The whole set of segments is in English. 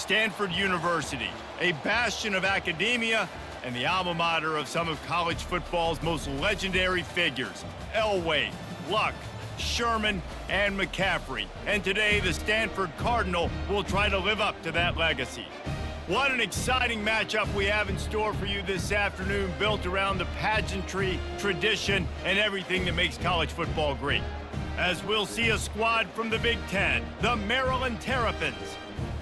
Stanford University, a bastion of academia and the alma mater of some of college football's most legendary figures, Elway, Luck, Sherman, and McCaffrey. And today, the Stanford Cardinal will try to live up to that legacy. What an exciting matchup we have in store for you this afternoon, built around the pageantry, tradition, and everything that makes college football great. As we'll see a squad from the Big Ten, the Maryland Terrapins,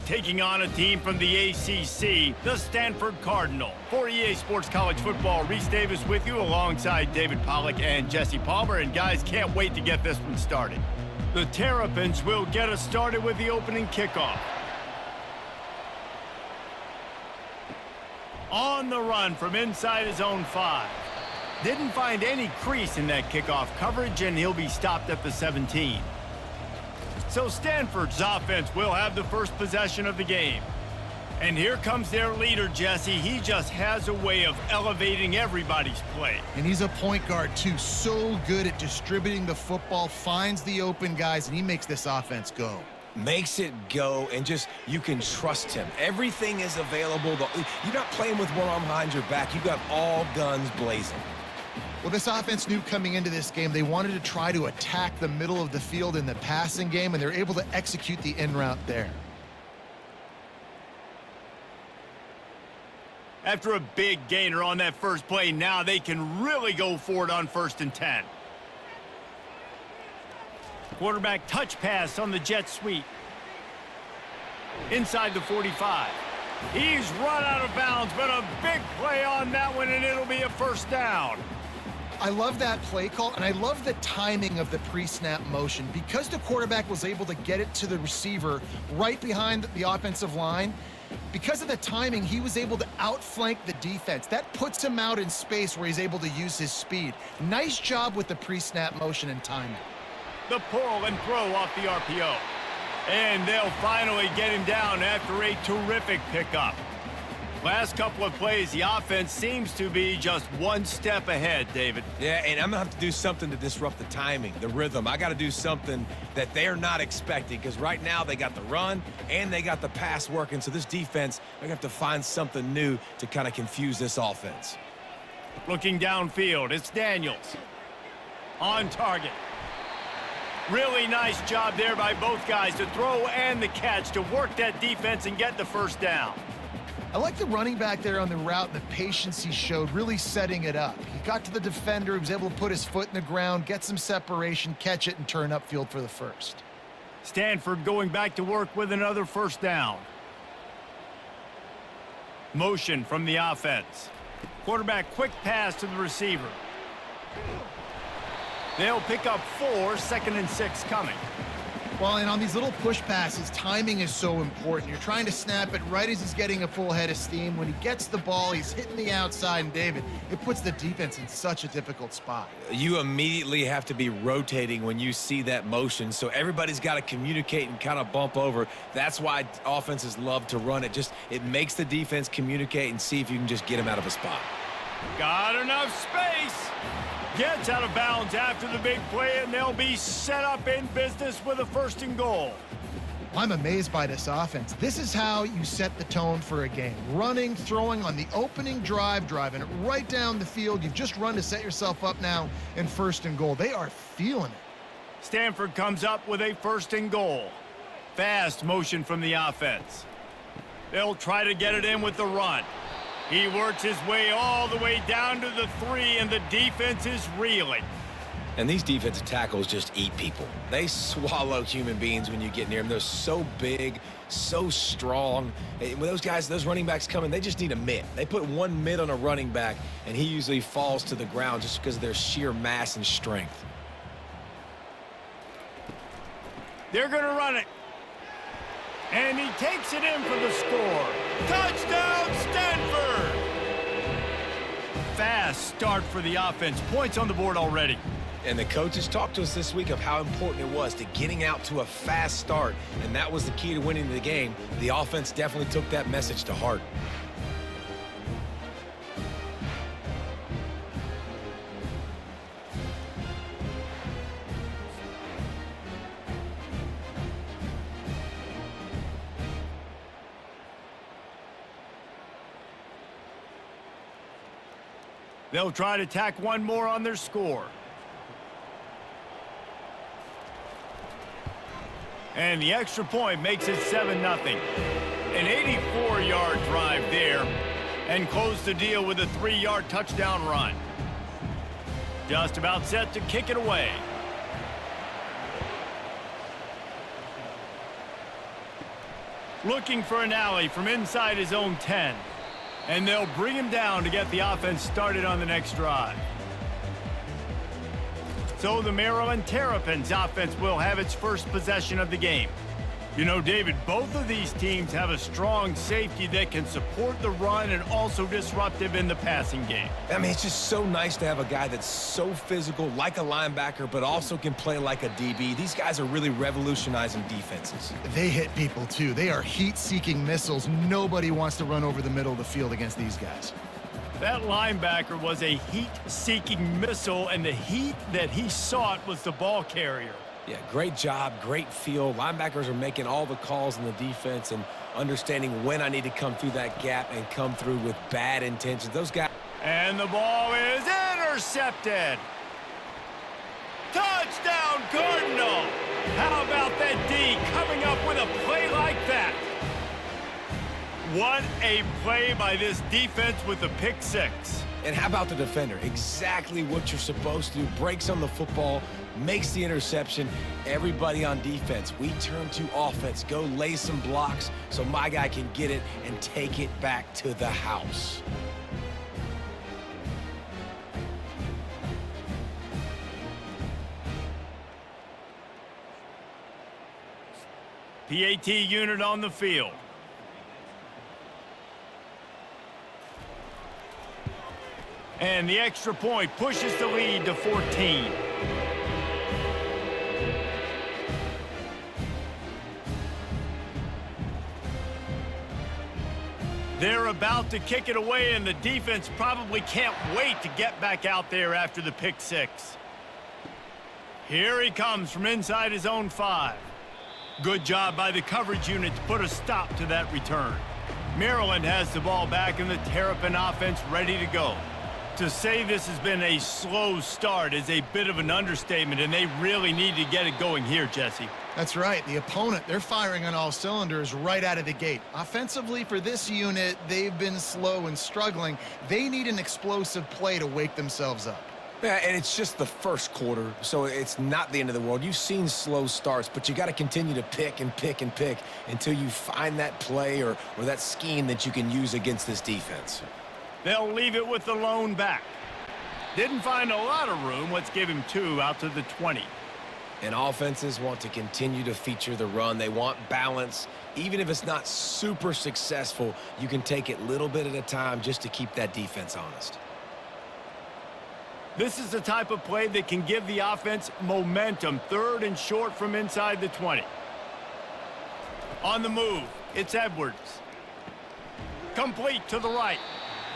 taking on a team from the ACC, the Stanford Cardinal. For EA Sports College Football, Reese Davis with you alongside David Pollack and Jesse Palmer. And guys, can't wait to get this one started. The Terrapins will get us started with the opening kickoff. On the run from inside his own 5. Didn't find any crease in that kickoff coverage, and he'll be stopped at the 17. So Stanford's offense will have the first possession of the game. And here comes their leader, Jesse. He just has a way of elevating everybody's play. And he's a point guard, too. So good at distributing the football, finds the open guys, and he makes this offense go. Makes it go, and just, you can trust him. Everything is available. You're not playing with one arm behind your back. You got all guns blazing. Well, this offense knew coming into this game they wanted to try to attack the middle of the field in the passing game, and they're able to execute the in route there. After a big gainer on that first play, now they can really go for it on 1st and 10. Quarterback touch pass on the jet sweep. Inside the 45. He's run out of bounds, but a big play on that one, and it'll be a first down. I love that play call, and I love the timing of the pre-snap motion. Because the quarterback was able to get it to the receiver right behind the offensive line, because of the timing, he was able to outflank the defense. That puts him out in space where he's able to use his speed. Nice job with the pre-snap motion and timing. The pull and throw off the RPO. And they'll finally get him down after a terrific pickup. Last couple of plays, the offense seems to be just one step ahead, David. Yeah, and I'm going to have to do something to disrupt the timing, the rhythm. I got to do something that they're not expecting, because right now they got the run and they got the pass working. So this defense, they're going to have to find something new to kind of confuse this offense. Looking downfield, it's Daniels. On target. Really nice job there by both guys to throw and the catch to work that defense and get the first down. I like the running back there on the route and the patience he showed, really setting it up. He got to the defender, he was able to put his foot in the ground, get some separation, catch it, and turn upfield for the first. Stanford going back to work with another first down. Motion from the offense. Quarterback quick pass to the receiver. They'll pick up 4, 2nd and 6 coming. Well, and on these little push passes, timing is so important. You're trying to snap it right as he's getting a full head of steam. When he gets the ball, he's hitting the outside, and David, it puts the defense in such a difficult spot. You immediately have to be rotating when you see that motion, so everybody's got to communicate and kind of bump over. That's why offenses love to run it. It makes the defense communicate and see if you can just get him out of a spot. Got enough space. Gets out of bounds after the big play, and they'll be set up in business with a 1st and goal. I'm amazed by this offense. This is how you set the tone for a game. Running, throwing on the opening drive, driving it right down the field. You've just run to set yourself up now in 1st and goal. They are feeling it. Stanford comes up with a 1st and goal. Fast motion from the offense. They'll try to get it in with the run. He works his way all the way down to the 3, and the defense is reeling. And these defensive tackles just eat people. They swallow human beings when you get near them. They're so big, so strong. When those guys, those running backs come in, they just need a mitt. They put one mitt on a running back, and he usually falls to the ground just because of their sheer mass and strength. They're going to run it. And he takes it in for the score. Touchdown, Stanford! Fast start for the offense. Points on the board already. And the coaches talked to us this week of how important it was to getting out to a fast start, and that was the key to winning the game. The offense definitely took that message to heart. They'll try to tack one more on their score. And the extra point makes it 7-0. An 84-yard drive there, and close the deal with a 3-yard touchdown run. Just about set to kick it away. Looking for an alley from inside his own 10. And they'll bring him down to get the offense started on the next drive. So the Maryland Terrapins offense will have its first possession of the game. You know, David, both of these teams have a strong safety that can support the run and also disruptive in the passing game. I mean, it's just so nice to have a guy that's so physical, like a linebacker, but also can play like a DB. These guys are really revolutionizing defenses. They hit people, too. They are heat-seeking missiles. Nobody wants to run over the middle of the field against these guys. That linebacker was a heat-seeking missile, and the heat that he sought was the ball carrier. Yeah, great job, great feel. Linebackers are making all the calls in the defense and understanding when I need to come through that gap and come through with bad intentions. Those guys... And the ball is intercepted. Touchdown, Cardinal! How about that D coming up with a play like that? What a play by this defense with the pick six. And how about the defender? Exactly what you're supposed to do. Breaks on the football, makes the interception. Everybody on defense, we turn to offense. Go lay some blocks so my guy can get it and take it back to the house. PAT unit on the field. And the extra point pushes the lead to 14. They're about to kick it away, and the defense probably can't wait to get back out there after the pick six. Here he comes from inside his own 5. Good job by the coverage unit to put a stop to that return. Maryland has the ball back, and the Terrapin offense ready to go. To say this has been a slow start is a bit of an understatement, and they really need to get it going here, Jesse. That's right. The opponent, they're firing on all cylinders right out of the gate. Offensively, for this unit, they've been slow and struggling. They need an explosive play to wake themselves up. Yeah, and it's just the first quarter, so it's not the end of the world. You've seen slow starts, but you got to continue to pick and pick and pick until you find that play or that scheme that you can use against this defense. They'll leave it with the lone back. Didn't find a lot of room. Let's give him 2 out to the 20. And offenses want to continue to feature the run. They want balance. Even if it's not super successful, you can take it little bit at a time just to keep that defense honest. This is the type of play that can give the offense momentum. 3rd and short from inside the 20. On the move, it's Edwards. Complete to the right.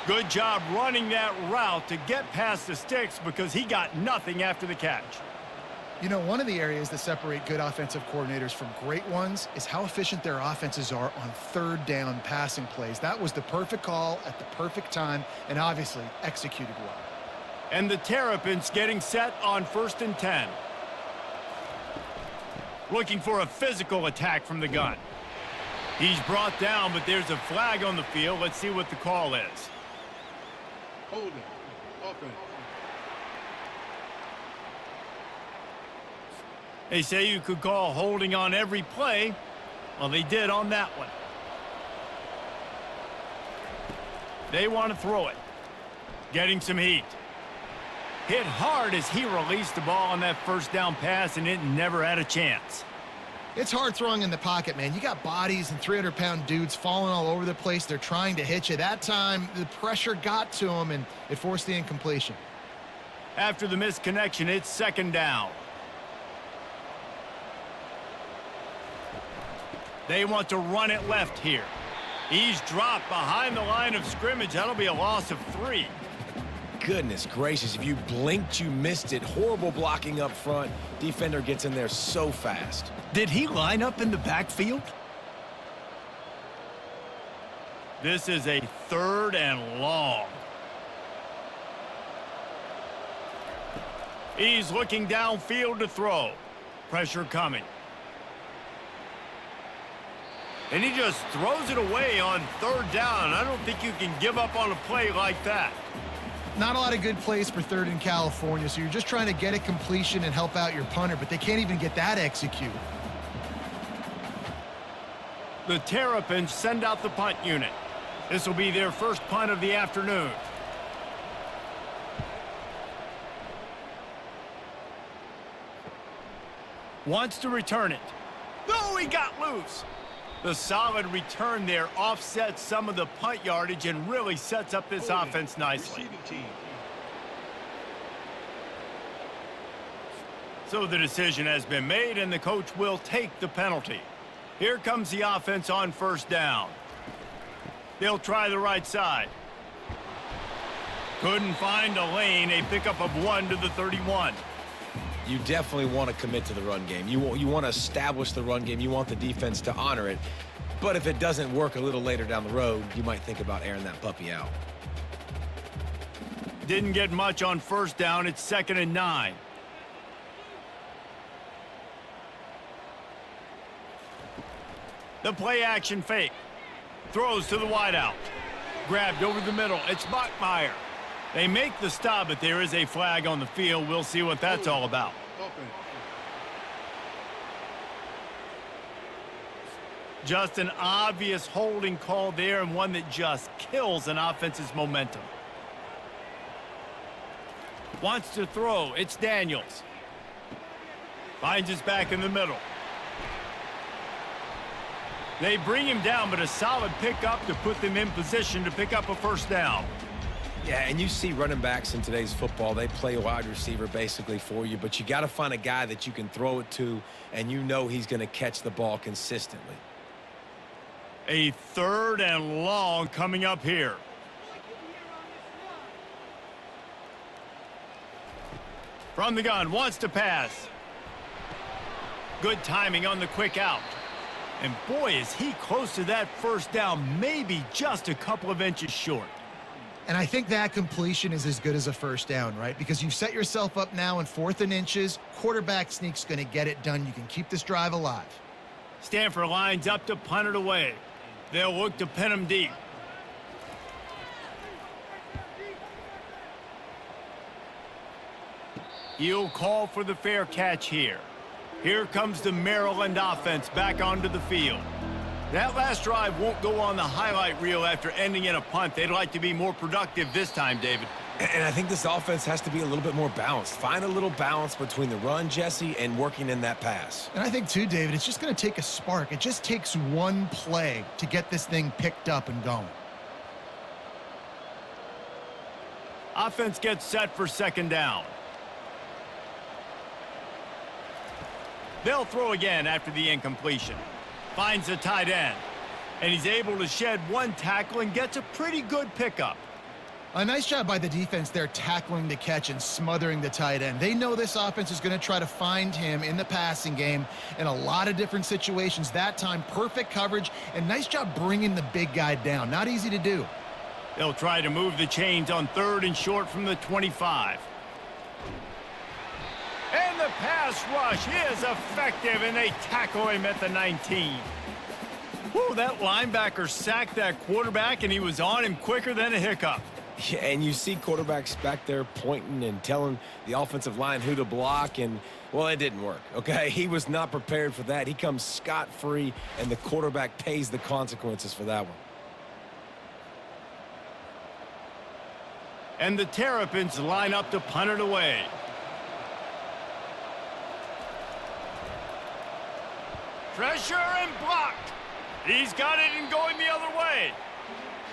Good job running that route to get past the sticks because he got nothing after the catch. You know, one of the areas that separate good offensive coordinators from great ones is how efficient their offenses are on 3rd down passing plays. That was the perfect call at the perfect time and obviously executed well. And the Terrapins getting set on 1st and 10. Looking for a physical attack from the gun. He's brought down, but there's a flag on the field. Let's see what the call is. Holding. Offense. They say you could call holding on every play. Well, they did on that one. They want to throw it. Getting some heat. Hit hard as he released the ball on that 1st down pass, and it never had a chance. It's hard throwing in the pocket, man. You got bodies and 300-pound dudes falling all over the place. They're trying to hit you. That time, the pressure got to him, and it forced the incompletion. After the missed connection, it's 2nd down. They want to run it left here. He's dropped behind the line of scrimmage. That'll be a loss of 3. Goodness gracious, if you blinked, you missed it. Horrible blocking up front. Defender gets in there so fast. Did he line up in the backfield? This is a 3rd and long. He's looking downfield to throw. Pressure coming. And he just throws it away on third down. I don't think you can give up on a play like that. Not a lot of good plays for third in California, so you're just trying to get a completion and help out your punter, but they can't even get that executed. The Terrapins send out the punt unit. This will be their first punt of the afternoon. Wants to return it. No, he got loose. The solid return there offsets some of the punt yardage and really sets up this offense nicely. So the decision has been made, and the coach will take the penalty. Here comes the offense on first down. They'll try the right side. Couldn't find a lane, a pickup of 1 to the 31. You definitely want to commit to the run game. You want to establish the run game. You want the defense to honor it. But if it doesn't work a little later down the road, you might think about airing that puppy out. Didn't get much on first down. It's 2nd and 9. The play action fake. Throws to the wideout. Grabbed over the middle. It's Bachmeier. They make the stop, but there is a flag on the field. We'll see what that's all about. Just an obvious holding call there, and one that just kills an offense's momentum. Wants to throw. It's Daniels. Finds his back in the middle. They bring him down, but a solid pickup to put them in position to pick up a first down. Yeah, and you see running backs in today's football, they play a wide receiver basically for you, but you got to find a guy that you can throw it to, and you know he's going to catch the ball consistently. A 3rd and long coming up here. From the gun, wants to pass. Good timing on the quick out. And boy, is he close to that first down, maybe just a couple of inches short. And I think that completion is as good as a first down, right? Because you've set yourself up now in 4th and inches. Quarterback sneak's going to get it done. You can keep this drive alive. Stanford lines up to punt it away. They'll look to pin him deep. He'll call for the fair catch here. Here comes the Maryland offense back onto the field. That last drive won't go on the highlight reel after ending in a punt. They'd like to be more productive this time, David. And I think this offense has to be a little bit more balanced. Find a little balance between the run, Jesse, and working in that pass. And I think, too, David, it's just going to take a spark. It just takes one play to get this thing picked up and going. Offense gets set for 2nd down. They'll throw again after the incompletion. Finds the tight end. And he's able to shed one tackle and gets a pretty good pickup. A nice job by the defense there tackling the catch and smothering the tight end. They know this offense is going to try to find him in the passing game in a lot of different situations. That time, perfect coverage, and nice job bringing the big guy down. Not easy to do. They'll try to move the chains on 3rd and short from the 25. And the pass rush is effective, and they tackle him at the 19. Whew, that linebacker sacked that quarterback, and he was on him quicker than a hiccup. Yeah, and you see quarterbacks back there pointing and telling the offensive line who to block, and, well, it didn't work, okay? He was not prepared for that. He comes scot-free, and the quarterback pays the consequences for that one. And the Terrapins line up to punt it away. Pressure and blocked. He's got it and going the other way.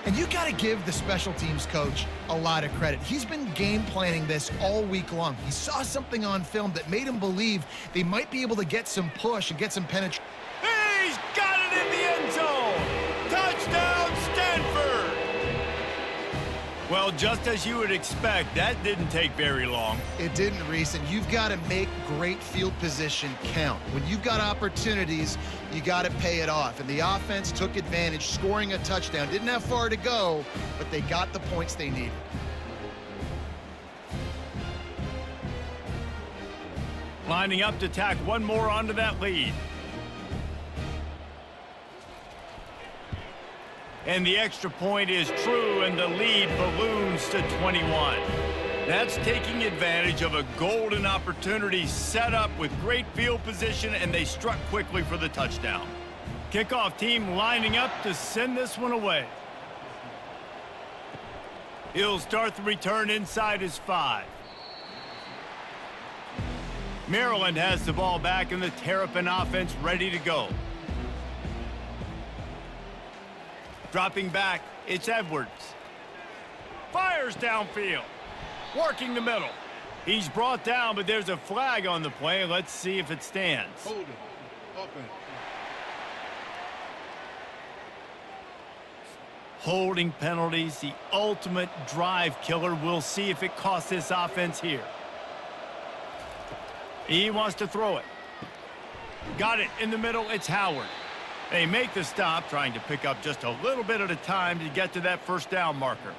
And you got to give the special teams coach a lot of credit. He's been game planning this all week long. He saw something on film that made him believe they might be able to get some push and get some penetration. He's got it in the end zone. Touchdown, Stanford. Well, just as you would expect, that didn't take very long. It didn't, Reese, and you've got to make great field position count. When you've got opportunities, you got to pay it off. And the offense took advantage, scoring a touchdown. Didn't have far to go, but they got the points they needed. Lining up to tack one more onto that lead. And the extra point is true, and the lead balloons to 21. That's taking advantage of a golden opportunity set up with great field position, and they struck quickly for the touchdown. Kickoff team lining up to send this one away. He'll start the return inside his 5. Maryland has the ball back, and the Terrapin offense ready to go. Dropping back, it's Edwards. Fires downfield. Working the middle. He's brought down, but there's a flag on the play. Let's see if it stands. Holding. Offense. Holding penalties, the ultimate drive killer. We'll see if it costs this offense here. He wants to throw it. Got it in the middle. It's Howard. They make the stop, trying to pick up just a little bit at a time to get to that first down marker.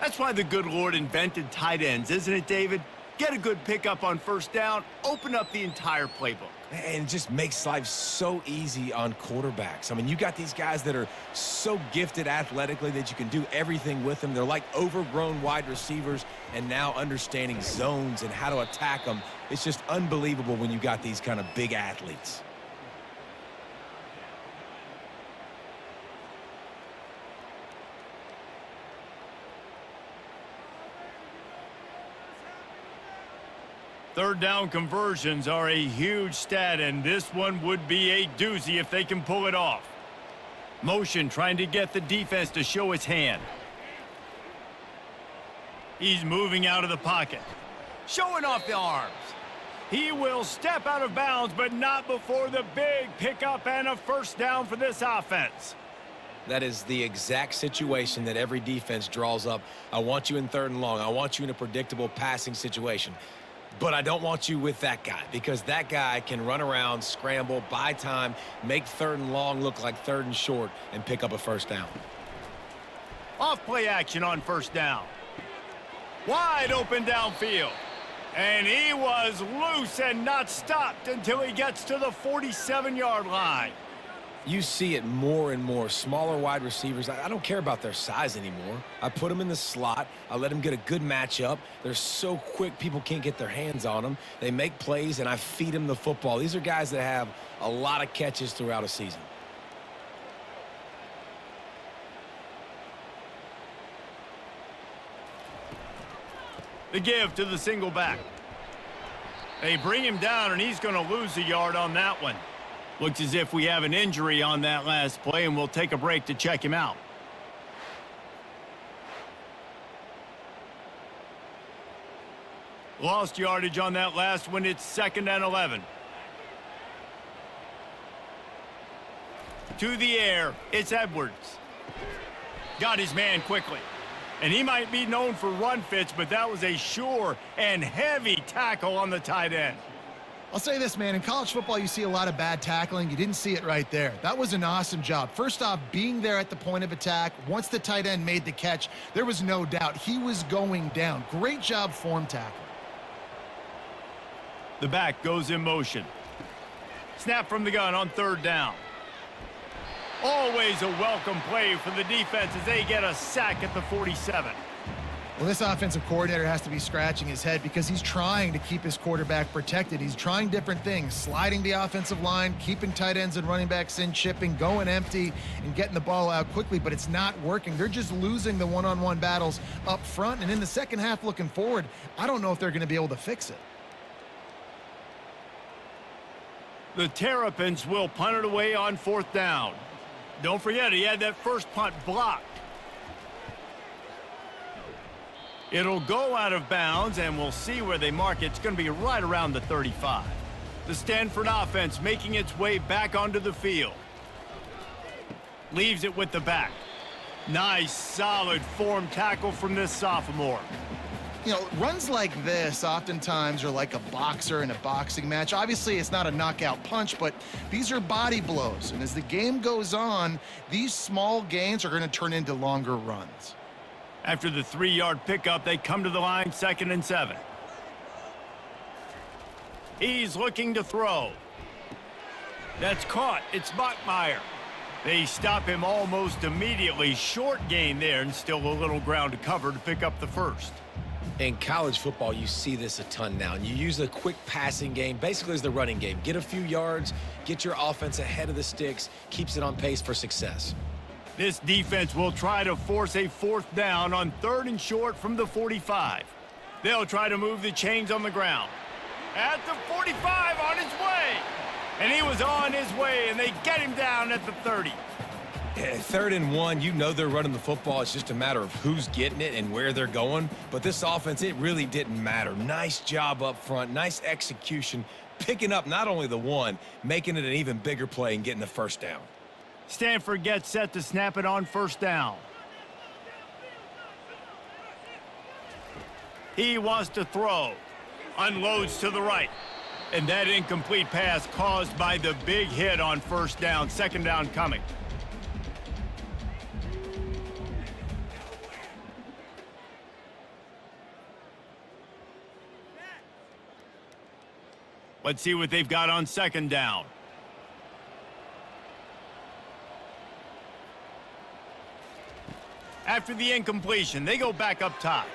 That's why the good Lord invented tight ends, isn't it, David? Get a good pickup on first down, open up the entire playbook. And it just makes life so easy on quarterbacks. I mean, you got these guys that are so gifted athletically that you can do everything with them. They're like overgrown wide receivers, and now understanding zones and how to attack them. It's just unbelievable when you got these kind of big athletes. Third down conversions are a huge stat, and this one would be a doozy if they can pull it off. Motion trying to get the defense to show its hand. He's moving out of the pocket. Showing off the arms. He will step out of bounds, but not before the big pickup and a first down for this offense. That is the exact situation that every defense draws up. I want you in 3rd and long. I want you in a predictable passing situation. But I don't want you with that guy, because that guy can run around, scramble, buy time, make 3rd and long look like 3rd and short, and pick up a first down. Off play action on first down. Wide open downfield. And he was loose and not stopped until he gets to the 47-yard line. You see it more and more. Smaller wide receivers, I don't care about their size anymore. I put them in the slot. I let them get a good matchup. They're so quick, people can't get their hands on them. They make plays, and I feed them the football. These are guys that have a lot of catches throughout a season. The give to the single back. They bring him down, and he's going to lose a yard on that one. Looks as if we have an injury on that last play, and we'll take a break to check him out. Lost yardage on that last one. It's 2nd and 11. To the air, it's Edwards. Got his man quickly. And he might be known for run fits, but that was a sure and heavy tackle on the tight end. I'll say this, man. In college football, you see a lot of bad tackling. You didn't see it right there. That was an awesome job. First off, being there at the point of attack. Once the tight end made the catch, there was no doubt he was going down. Great job form tackle. The back goes in motion. Snap from the gun on 3rd down. Always a welcome play for the defense as they get a sack at the 47. Well, this offensive coordinator has to be scratching his head because he's trying to keep his quarterback protected. He's trying different things, sliding the offensive line, keeping tight ends and running backs in, chipping, going empty, and getting the ball out quickly, but it's not working. They're just losing the one-on-one battles up front, and in the second half looking forward, I don't know if they're going to be able to fix it. The Terrapins will punt it away on 4th down. Don't forget, he had that first punt blocked. It'll go out of bounds, and we'll see where they mark it. It's going to be right around the 35. The Stanford offense making its way back onto the field. Leaves it with the back. Nice, solid form tackle from this sophomore. You know, runs like this oftentimes are like a boxer in a boxing match. Obviously, it's not a knockout punch, but these are body blows. And as the game goes on, these small gains are going to turn into longer runs. After the 3-yard pickup, they come to the line, 2nd and 7. He's looking to throw. That's caught. It's Bachmeyer. They stop him almost immediately. Short gain there, and still a little ground to cover to pick up the first. In college football, you see this a ton now. And you use a quick passing game, basically as the running game. Get a few yards, get your offense ahead of the sticks, keeps it on pace for success. This defense will try to force a 4th down on 3rd and short from the 45. They'll try to move the chains on the ground. At the 45, on his way. And he was on his way, and they get him down at the 30. Yeah, 3rd and 1, you know they're running the football. It's just a matter of who's getting it and where they're going. But this offense, it really didn't matter. Nice job up front, nice execution, picking up not only the 1, making it an even bigger play and getting the 1st down. Stanford gets set to snap it on 1st down. He wants to throw. Unloads to the right. And that incomplete pass caused by the big hit on 1st down. 2nd down coming. Let's see what they've got on 2nd down. After the incompletion, they go back up top.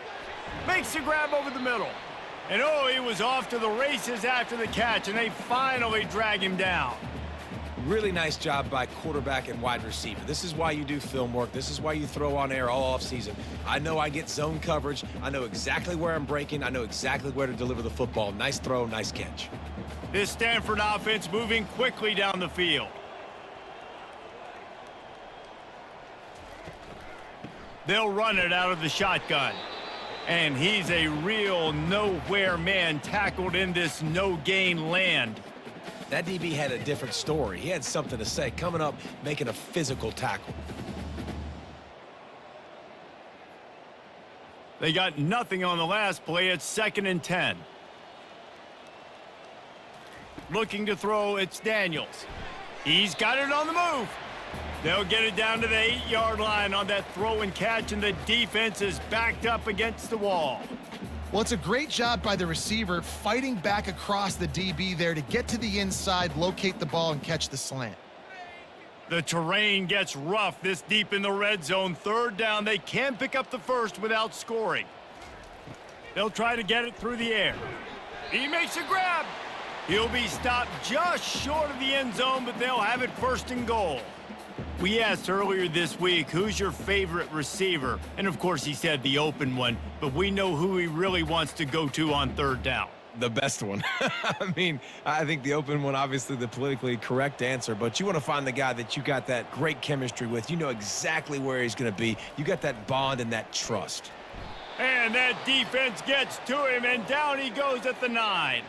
Makes the grab over the middle. And oh, he was off to the races after the catch, and they finally drag him down. Really nice job by quarterback and wide receiver. This is why you do film work. This is why you throw on air all offseason. I know I get zone coverage. I know exactly where I'm breaking. I know exactly where to deliver the football. Nice throw, nice catch. This Stanford offense moving quickly down the field. They'll run it out of the shotgun. And he's a real nowhere man tackled in this no-gain land. That DB had a different story. He had something to say, coming up, making a physical tackle. They got nothing on the last play. It's 2nd and 10. Looking to throw, it's Daniels. He's got it on the move. They'll get it down to the 8-yard line on that throw and catch, and the defense is backed up against the wall. Well, it's a great job by the receiver fighting back across the DB there to get to the inside, locate the ball, and catch the slant. The terrain gets rough this deep in the red zone. 3rd down, they can pick up the first without scoring. They'll try to get it through the air. He makes a grab. He'll be stopped just short of the end zone, but they'll have it 1st and goal. We asked earlier this week, who's your favorite receiver? And of course he said the open one, but we know who he really wants to go to on 3rd down. The best one. I mean, I think the open one, obviously the politically correct answer, but you want to find the guy that you got that great chemistry with. You know exactly where he's going to be. You got that bond and that trust. And that defense gets to him, and down he goes at the 9.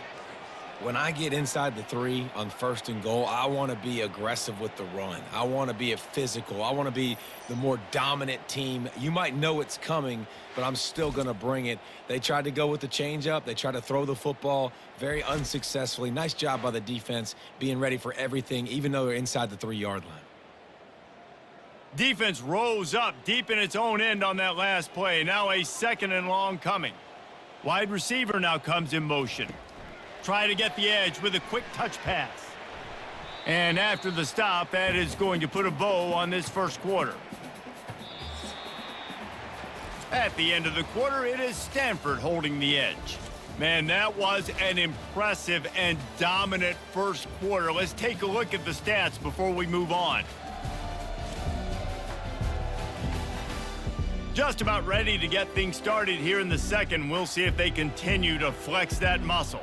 When I get inside the 3 on 1st and goal, I want to be aggressive with the run. I want to be a physical. I want to be the more dominant team. You might know it's coming, but I'm still going to bring it. They tried to go with the changeup. They tried to throw the football very unsuccessfully. Nice job by the defense being ready for everything, even though they're inside the 3-yard line. Defense rose up deep in its own end on that last play. Now a 2nd and long coming. Wide receiver now comes in motion. Try to get the edge with a quick touch pass. And after the stop, that is going to put a bow on this 1st quarter. At the end of the quarter, it is Stanford holding the edge. Man, that was an impressive and dominant 1st quarter. Let's take a look at the stats before we move on. Just about ready to get things started here in the 2nd. We'll see if they continue to flex that muscle.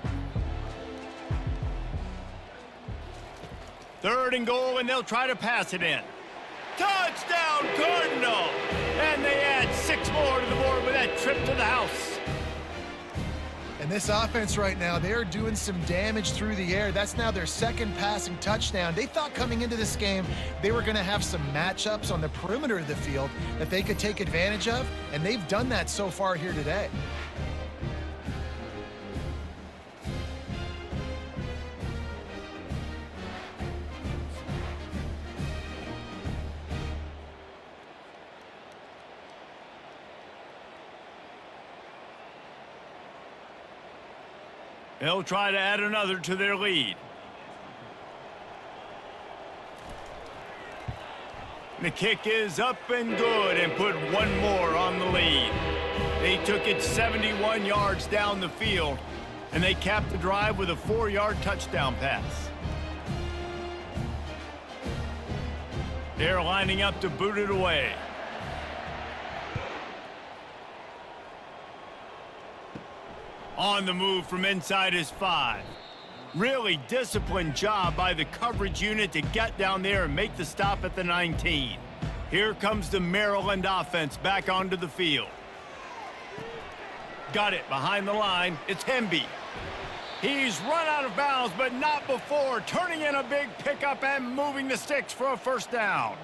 3rd and goal, and they'll try to pass it in. Touchdown, Cardinal! And they add 6 more to the board with that trip to the house. And this offense right now, they're doing some damage through the air. That's now their 2nd passing touchdown. They thought coming into this game, they were going to have some matchups on the perimeter of the field that they could take advantage of, and they've done that so far here today. They'll try to add another to their lead. The kick is up and good and put one more on the lead. They took it 71 yards down the field, and they capped the drive with a 4-yard touchdown pass. They're lining up to boot it away. On the move from inside his 5. Really disciplined job by the coverage unit to get down there and make the stop at the 19. Here comes the Maryland offense back onto the field. Got it behind the line. It's Hemby. He's run out of bounds, but not before turning in a big pickup and moving the sticks for a first down.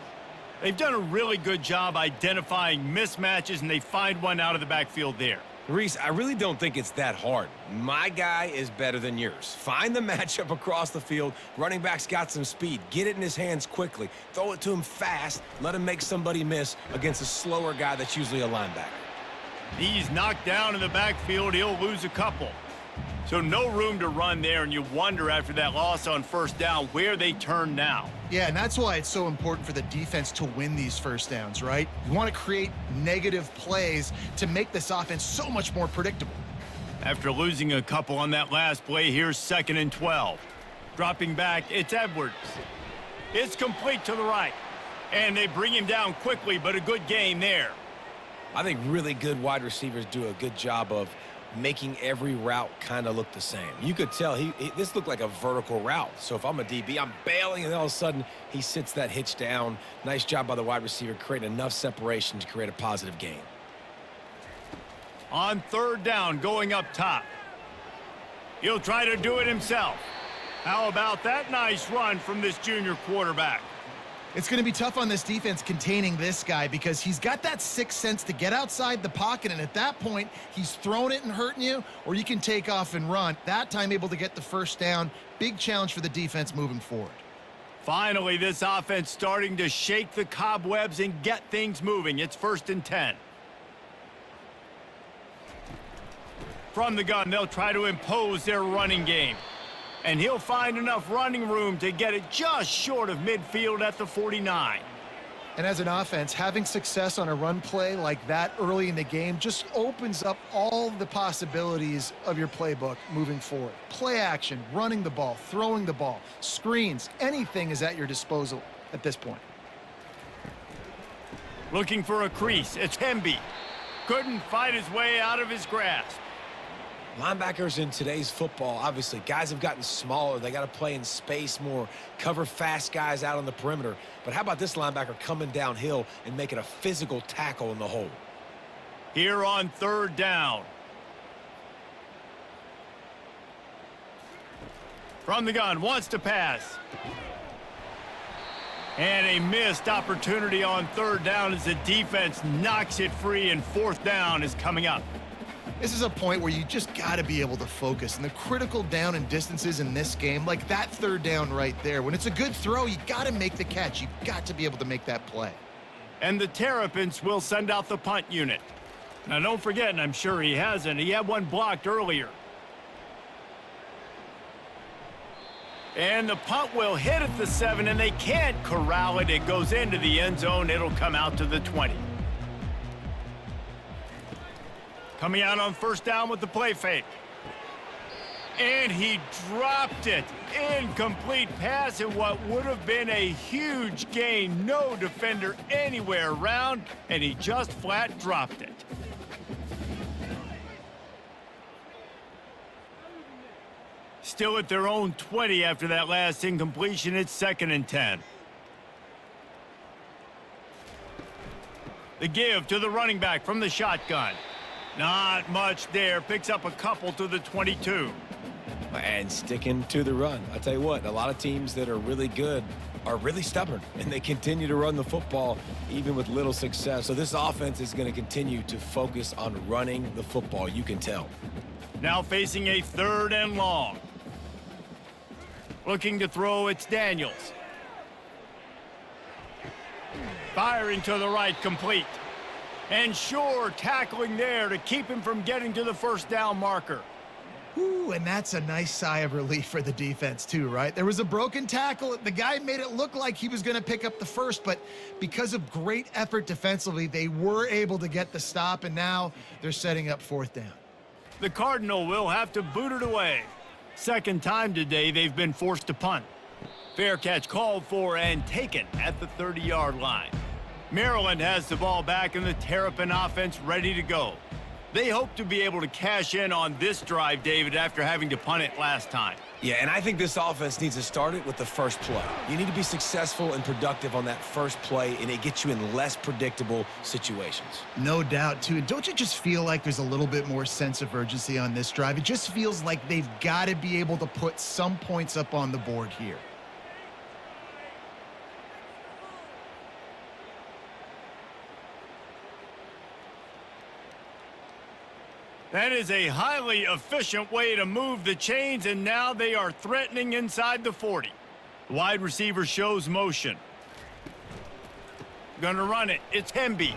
They've done a really good job identifying mismatches, and they find one out of the backfield there. Reese, I really don't think it's that hard. My guy is better than yours. Find the matchup across the field. Running back's got some speed. Get it in his hands quickly. Throw it to him fast. Let him make somebody miss against a slower guy that's usually a linebacker. He's knocked down in the backfield. He'll lose a couple. So no room to run there, and you wonder after that loss on first down where they turn now. Yeah, and that's why it's so important for the defense to win these first downs, right? You want to create negative plays to make this offense so much more predictable. After losing a couple on that last play, here's 2nd and 12. Dropping back, it's Edwards. It's complete to the right. And they bring him down quickly, but a good game there. I think really good wide receivers do a good job of making every route kind of look the same. You could tell this looked like a vertical route. So if I'm a DB, I'm bailing, and then all of a sudden he sits that hitch down. Nice job by the wide receiver, creating enough separation to create a positive gain. On 3rd down, going up top. He'll try to do it himself. How about that nice run from this junior quarterback? It's going to be tough on this defense containing this guy because he's got that sixth sense to get outside the pocket, and at that point, he's throwing it and hurting you, or you can take off and run. That time able to get the first down. Big challenge for the defense moving forward. Finally, this offense starting to shake the cobwebs and get things moving. It's 1st and 10. From the gun, they'll try to impose their running game. And he'll find enough running room to get it just short of midfield at the 49. And as an offense, having success on a run play like that early in the game just opens up all the possibilities of your playbook moving forward. Play action, running the ball, throwing the ball, screens, anything is at your disposal at this point. Looking for a crease, it's Hemby. Couldn't fight his way out of his grasp. Linebackers in today's football, obviously, guys have gotten smaller. They got to play in space more, cover fast guys out on the perimeter. But how about this linebacker coming downhill and making a physical tackle in the hole? Here on 3rd down. From the gun, wants to pass. And a missed opportunity on 3rd down as the defense knocks it free, and 4th down is coming up. This is a point where you just got to be able to focus. And the critical down and distances in this game, like that 3rd down right there, when it's a good throw, you got to make the catch. You got to be able to make that play. And the Terrapins will send out the punt unit. Now, don't forget, and I'm sure he hasn't, he had one blocked earlier. And the punt will hit at the 7, and they can't corral it. It goes into the end zone. It'll come out to the 20. Coming out on 1st down with the play fake. And he dropped it. Incomplete pass in what would have been a huge gain. No defender anywhere around, and he just flat dropped it. Still at their own 20 after that last incompletion. It's 2nd and 10. The give to the running back from the shotgun. Not much there. Picks up a couple to the 22. And sticking to the run. I tell you what, a lot of teams that are really good are really stubborn, and they continue to run the football even with little success. So this offense is going to continue to focus on running the football. You can tell. Now facing a 3rd and long. Looking to throw, it's Daniels. Firing to the right, complete. And Shore tackling there to keep him from getting to the 1st down marker. Ooh, and that's a nice sigh of relief for the defense too, right? There was a broken tackle. The guy made it look like he was going to pick up the first, but because of great effort defensively, they were able to get the stop, and now they're setting up fourth down. The Cardinal will have to boot it away. Second time today they've been forced to punt. Fair catch called for and taken at the 30-yard line. Maryland has the ball back and the Terrapin offense ready to go. They hope to be able to cash in on this drive, David, after having to punt it last time. Yeah, and I think this offense needs to start it with the first play. You need to be successful and productive on that first play, and it gets you in less predictable situations. No doubt, too. And don't you just feel like there's a little bit more sense of urgency on this drive? It just feels like they've got to be able to put some points up on the board here. That is a highly efficient way to move the chains, and now they are threatening inside the 40. The wide receiver shows motion. Gonna run it. It's Hemby.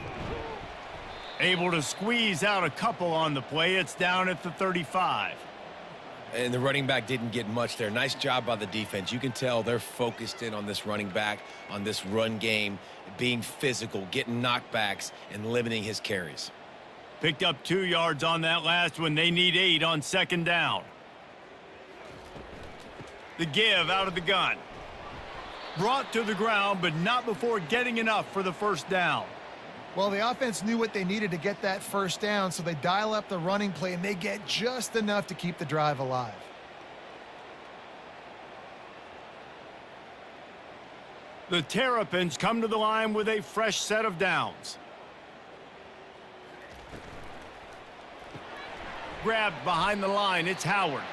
Able to squeeze out a couple on the play. It's down at the 35. And the running back didn't get much there. Nice job by the defense. You can tell they're focused in on this running back, on this run game, being physical, getting knockbacks, and limiting his carries. Picked up 2 yards on that last one. They need 8 on second down. The give out of the gun. Brought to the ground, but not before getting enough for the first down. Well, the offense knew what they needed to get that first down, so they dial up the running play, and they get just enough to keep the drive alive. The Terrapins come to the line with a fresh set of downs. Grabbed behind the line, it's Howard.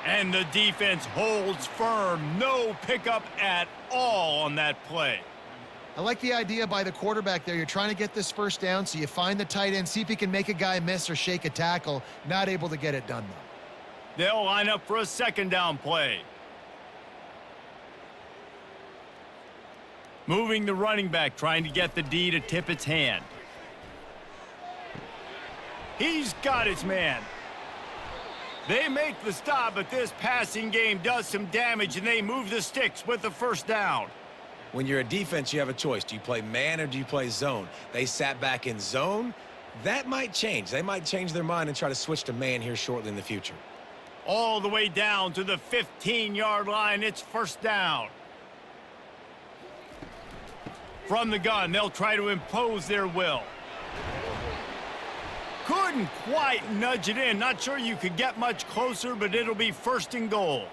And the defense holds firm. No pickup at all on that play. I like the idea by the quarterback there. You're trying to get this first down, so you find the tight end, see if he can make a guy miss or shake a tackle. Not able to get it done, though. They'll line up for a second down play. Moving the running back, trying to get the D to tip its hand. He's got his man. They make the stop, but this passing game does some damage, and they move the sticks with the first down. When you're a defense, you have a choice. Do you play man or do you play zone? They sat back in zone. That might change. They might change their mind and try to switch to man here shortly in the future. All the way down to the 15-yard line. It's first down. From the gun, they'll try to impose their will. Couldn't quite nudge it in. Not sure you could get much closer, but it'll be first and goal.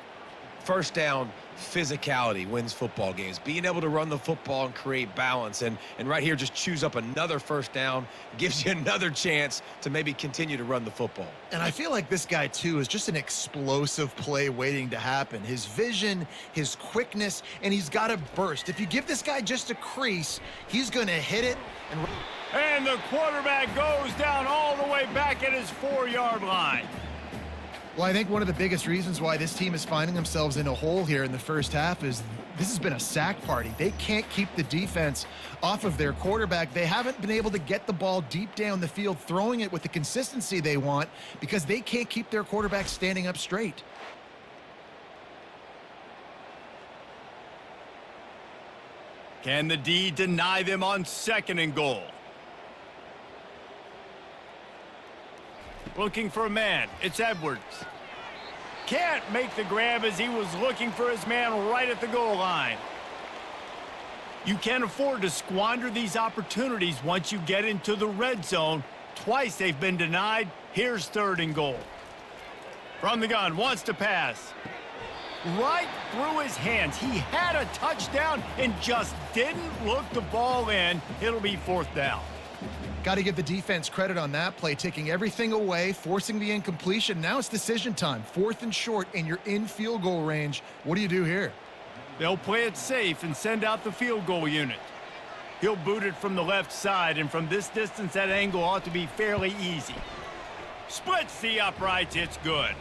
First down, physicality wins football games. Being able to run the football and create balance. And right here, just choose up another first down. Gives you another chance to maybe continue to run the football. And I feel like this guy, too, is just an explosive play waiting to happen. His vision, his quickness, and he's got a burst. If you give this guy just a crease, he's going to hit it. And the quarterback goes down all the way back at his 4-yard line. Well, I think one of the biggest reasons why this team is finding themselves in a hole here in the first half is this has been a sack party. They can't keep the defense off of their quarterback. They haven't been able to get the ball deep down the field, throwing it with the consistency they want because they can't keep their quarterback standing up straight. Can the D deny them on second and goal? Looking for a man. It's Edwards. Can't make the grab as he was looking for his man right at the goal line. You can't afford to squander these opportunities once you get into the red zone. Twice they've been denied. Here's third and goal. From the gun, wants to pass. Right through his hands. He had a touchdown and just didn't look the ball in. It'll be fourth down. Got to give the defense credit on that play, taking everything away, forcing the incompletion. Now it's decision time. Fourth and short, and you're in field goal range. What do you do here? They'll play it safe and send out the field goal unit. He'll boot it from the left side, and from this distance, that angle ought to be fairly easy. Splits the uprights. It's good.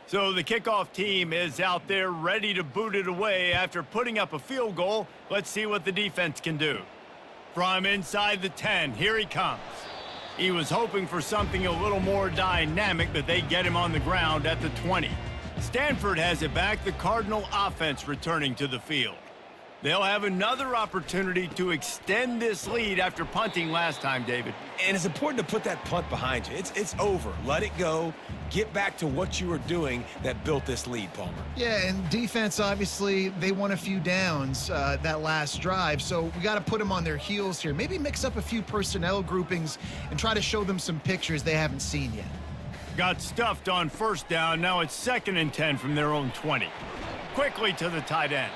So the kickoff team is out there ready to boot it away after putting up a field goal. Let's see what the defense can do. From inside the 10, here he comes. He was hoping for something a little more dynamic, but they get him on the ground at the 20. Stanford has it back, the Cardinal offense returning to the field. They'll have another opportunity to extend this lead after punting last time, David. And it's important to put that punt behind you. It's over. Let it go. Get back to what you were doing that built this lead, Palmer. Yeah, and defense, obviously, they won a few downs that last drive, so we got to put them on their heels here. Maybe mix up a few personnel groupings and try to show them some pictures they haven't seen yet. Got stuffed on first down. Now it's 2nd and 10 from their own 20. Quickly to the tight end.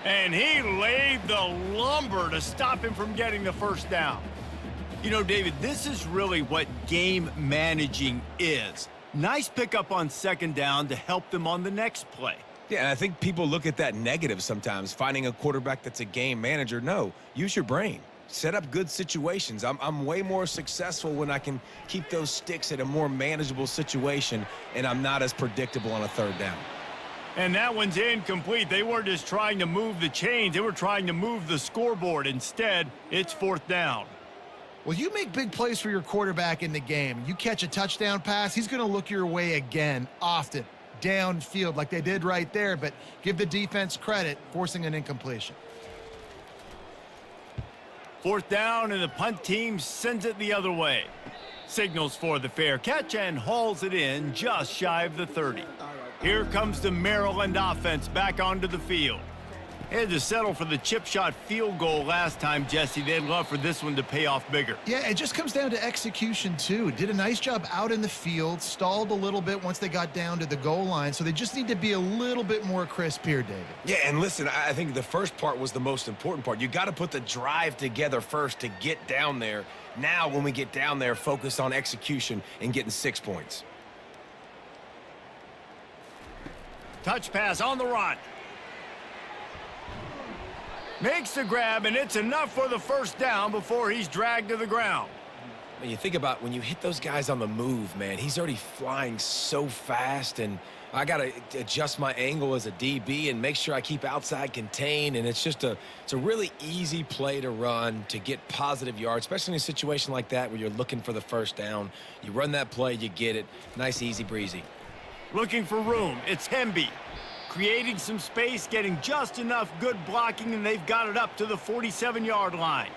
And he laid the lumber to stop him from getting the first down. You know, David, this is really what game managing is. Nice pickup on 2nd down to help them on the next play. Yeah, and I think people look at that negative sometimes, finding a quarterback that's a game manager. No, use your brain. Set up good situations. I'm way more successful when I can keep those sticks at a more manageable situation, and I'm not as predictable on a 3rd down. And that one's incomplete. They weren't just trying to move the chains. They were trying to move the scoreboard. Instead, it's 4th down. Well, you make big plays for your quarterback in the game. You catch a touchdown pass, he's going to look your way again, often, downfield like they did right there, but give the defense credit, forcing an incompletion. 4th down, and the punt team sends it the other way. Signals for the fair catch and hauls it in just shy of the 30. Here comes the Maryland offense back onto the field. They had to settle for the chip shot field goal last time, Jesse. They'd love for this one to pay off bigger. Yeah, it just comes down to execution, too. Did a nice job out in the field, stalled a little bit once they got down to the goal line, so they just need to be a little bit more crisp here, David. Yeah, and listen, I think the first part was the most important part. You got to put the drive together first to get down there. Now, when we get down there, focus on execution and getting 6 points. Touch pass on the run. Makes the grab, and it's enough for the first down before he's dragged to the ground. When you think about when you hit those guys on the move, man, he's already flying so fast, and I got to adjust my angle as a DB and make sure I keep outside contained, and it's a really easy play to run to get positive yards, especially in a situation like that where you're looking for the first down. You run that play, you get it. Nice, easy breezy. Looking for room, it's Hemby. Creating some space, getting just enough good blocking, and they've got it up to the 47-yard line.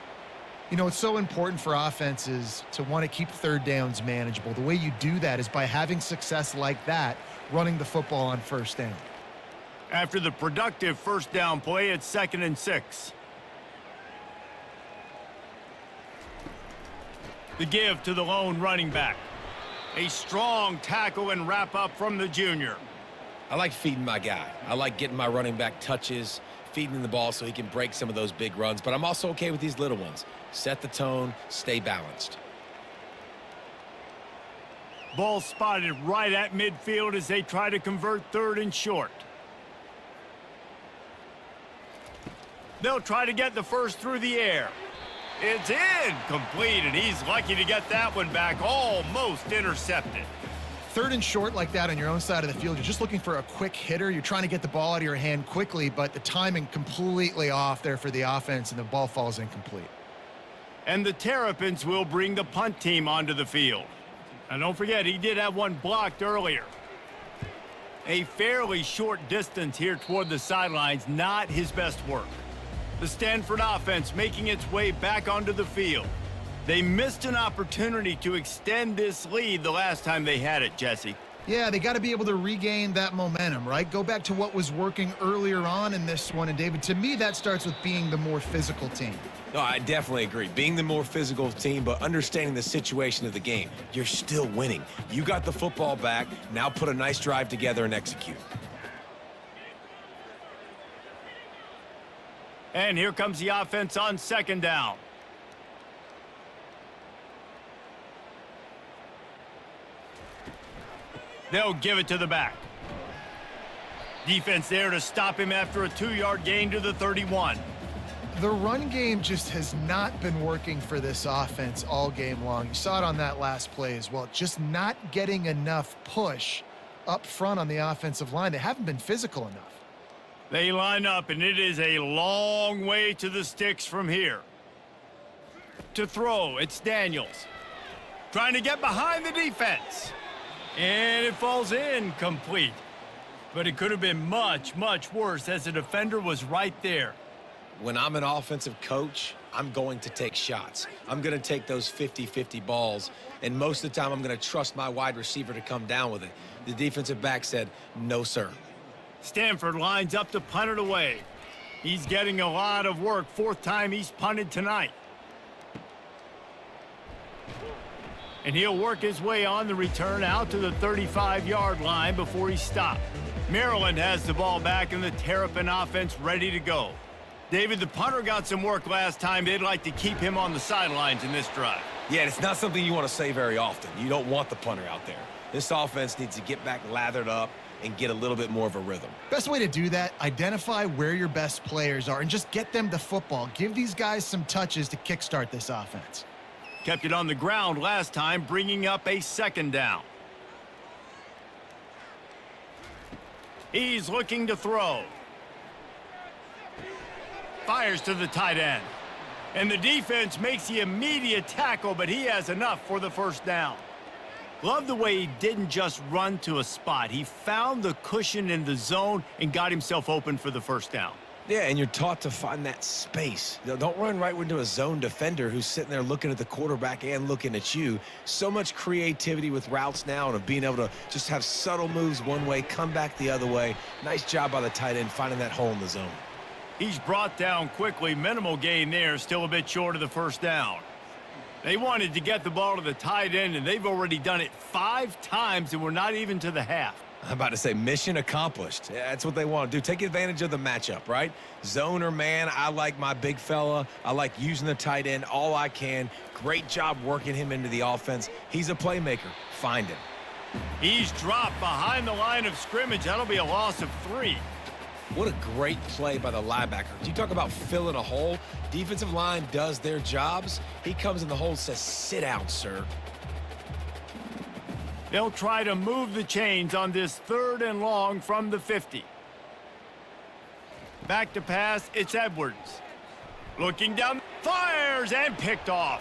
You know, it's so important for offenses to want to keep 3rd downs manageable. The way you do that is by having success like that, running the football on 1st down. After the productive first down play, it's 2nd and 6. The give to the lone running back. A strong tackle and wrap up from the junior. I like feeding my guy. I like getting my running back touches, feeding him the ball so he can break some of those big runs, but I'm also okay with these little ones. Set the tone, stay balanced. Ball spotted right at midfield as they try to convert 3rd and short. They'll try to get the first through the air. It's incomplete, and he's lucky to get that one back, almost intercepted. 3rd and short like that on your own side of the field, you're just looking for a quick hitter. You're trying to get the ball out of your hand quickly, but the timing completely off there for the offense, and the ball falls incomplete. And the Terrapins will bring the punt team onto the field. And don't forget, he did have one blocked earlier. A fairly short distance here toward the sidelines, not his best work. The Stanford offense making its way back onto the field. They missed an opportunity to extend this lead the last time they had it, Jesse. Yeah, they got to be able to regain that momentum, right? Go back to what was working earlier on in this one. And, David, to me, that starts with being the more physical team. No, I definitely agree. Being the more physical team, but understanding the situation of the game. You're still winning. You got the football back. Now put a nice drive together and execute. And here comes the offense on 2nd down. They'll give it to the back. Defense there to stop him after a 2-yard gain to the 31. The run game just has not been working for this offense all game long. You saw it on that last play as well. Just not getting enough push up front on the offensive line. They haven't been physical enough. They line up, and it is a long way to the sticks from here. To throw, it's Daniels. Trying to get behind the defense. And it falls incomplete. But it could have been much, much worse as the defender was right there. When I'm an offensive coach, I'm going to take shots. I'm going to take those 50-50 balls, and most of the time I'm going to trust my wide receiver to come down with it. The defensive back said, no, sir. Stanford lines up to punt it away. He's getting a lot of work. Fourth time he's punted tonight. And he'll work his way on the return out to the 35-yard line before he stopped. Maryland has the ball back and the Terrapin offense ready to go. David, the punter got some work last time. They'd like to keep him on the sidelines in this drive. Yeah, it's not something you want to say very often. You don't want the punter out there. This offense needs to get back lathered up and get a little bit more of a rhythm. Best way to do that, identify where your best players are and just get them the football. Give these guys some touches to kickstart this offense. Kept it on the ground last time, bringing up a second down. He's looking to throw. Fires to the tight end. And the defense makes the immediate tackle, but he has enough for the first down. Love the way he didn't just run to a spot. He found the cushion in the zone and got himself open for the first down. Yeah, and you're taught to find that space. Don't run right into a zone defender who's sitting there looking at the quarterback and looking at you. So much creativity with routes now and of being able to just have subtle moves one way, come back the other way. Nice job by the tight end finding that hole in the zone. He's brought down quickly. Minimal gain there, still a bit short of the first down. They wanted to get the ball to the tight end, and they've already done it 5 times, and we're not even to the half. I'm about to say mission accomplished. Yeah, that's what they want to do. Take advantage of the matchup, right? Zone or man, I like my big fella. I like using the tight end all I can. Great job working him into the offense. He's a playmaker. Find him. He's dropped behind the line of scrimmage. That'll be a loss of 3. What a great play by the linebacker. You talk about filling a hole. Defensive line does their jobs. He comes in the hole and says, sit down, sir. They'll try to move the chains on this 3rd and long from the 50. Back to pass, it's Edwards. Looking down, fires and picked off.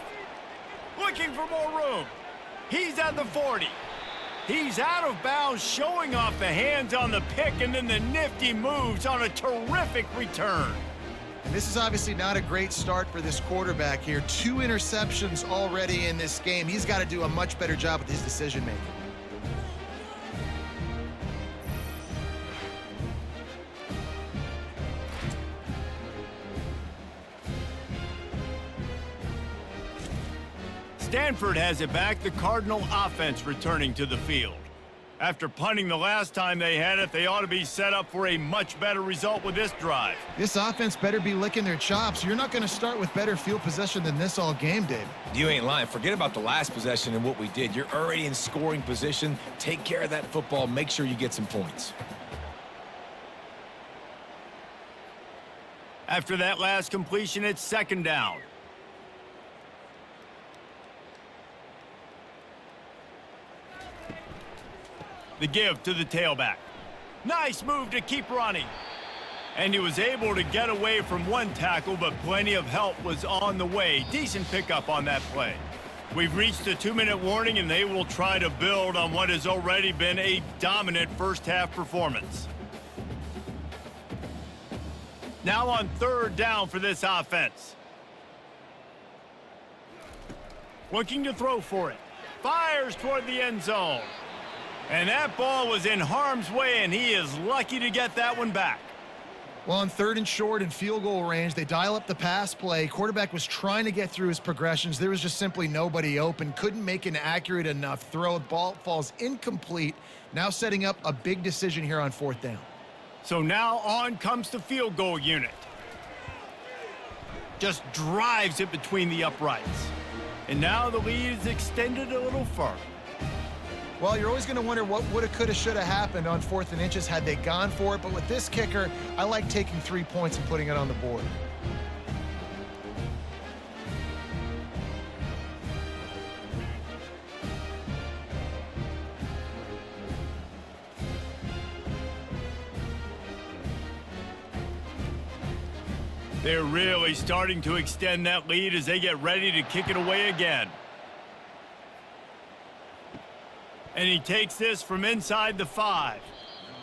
Looking for more room. He's at the 40. He's out of bounds, showing off the hands on the pick, and then the nifty moves on a terrific return. And this is obviously not a great start for this quarterback here. 2 interceptions already in this game. He's got to do a much better job with his decision-making. Stanford has it back, the Cardinal offense returning to the field. After punting the last time they had it, they ought to be set up for a much better result with this drive. This offense better be licking their chops. You're not going to start with better field possession than this all game, Dave. You ain't lying. Forget about the last possession and what we did. You're already in scoring position. Take care of that football. Make sure you get some points. After that last completion, it's 2nd down. The give to the tailback. Nice move to keep running. And he was able to get away from one tackle, but plenty of help was on the way. Decent pickup on that play. We've reached a 2-minute warning, and they will try to build on what has already been a dominant first-half performance. Now on 3rd down for this offense. Looking to throw for it. Fires toward the end zone. And that ball was in harm's way, and he is lucky to get that one back. Well, on 3rd and short and field goal range, they dial up the pass play. Quarterback was trying to get through his progressions. There was just simply nobody open. Couldn't make an accurate enough throw. The ball falls incomplete. Now setting up a big decision here on 4th down. So now on comes the field goal unit. Just drives it between the uprights. And now the lead is extended a little further. Well, you're always going to wonder what woulda, coulda, shoulda happened on 4th and inches had they gone for it. But with this kicker, I like taking 3 points and putting it on the board. They're really starting to extend that lead as they get ready to kick it away again. And he takes this from inside the 5.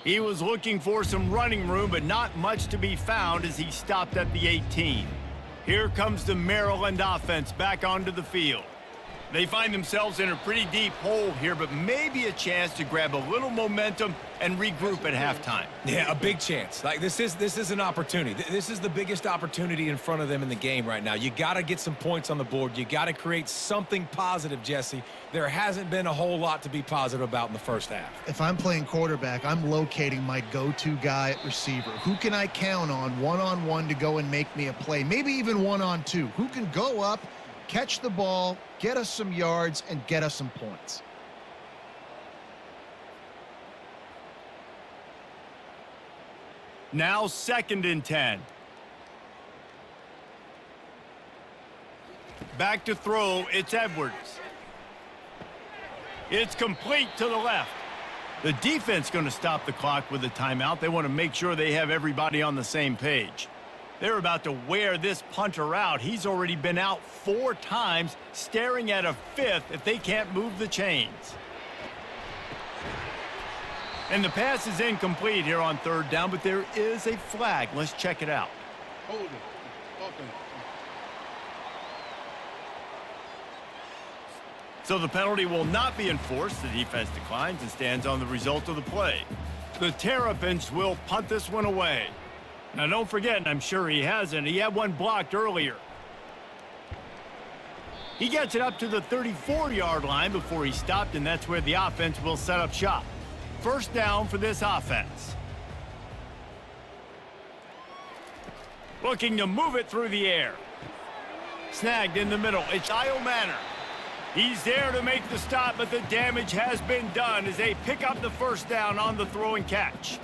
He was looking for some running room, but not much to be found as he stopped at the 18. Here comes the Maryland offense back onto the field. They find themselves in a pretty deep hole here, but maybe a chance to grab a little momentum and regroup at halftime. Yeah, a big chance. Like this is an opportunity. This is the biggest opportunity in front of them in the game right now. You got to get some points on the board. You got to create something positive, Jesse. There hasn't been a whole lot to be positive about in the first half. If I'm playing quarterback, I'm locating my go-to guy at receiver. Who can I count on one-on-one to go and make me a play? Maybe even one-on-two. Who can go up, catch the ball, get us some yards, and get us some points? Now 2nd and 10. Back to throw, it's Edwards. It's complete to the left. The defense going to stop the clock with a timeout. They want to make sure they have everybody on the same page. They're about to wear this punter out. He's already been out 4 times, staring at a 5th if they can't move the chains. And the pass is incomplete here on 3rd down, but there is a flag. Let's check it out. Hold it. Offense. So the penalty will not be enforced. The defense declines and stands on the result of the play. The Terrapins will punt this one away. Now, don't forget, and I'm sure he hasn't, he had one blocked earlier. He gets it up to the 34-yard line before he stopped, and that's where the offense will set up shop. 1st down for this offense. Looking to move it through the air. Snagged in the middle. It's Kyle Manor. He's there to make the stop, but the damage has been done as they pick up the 1st down on the throw and catch.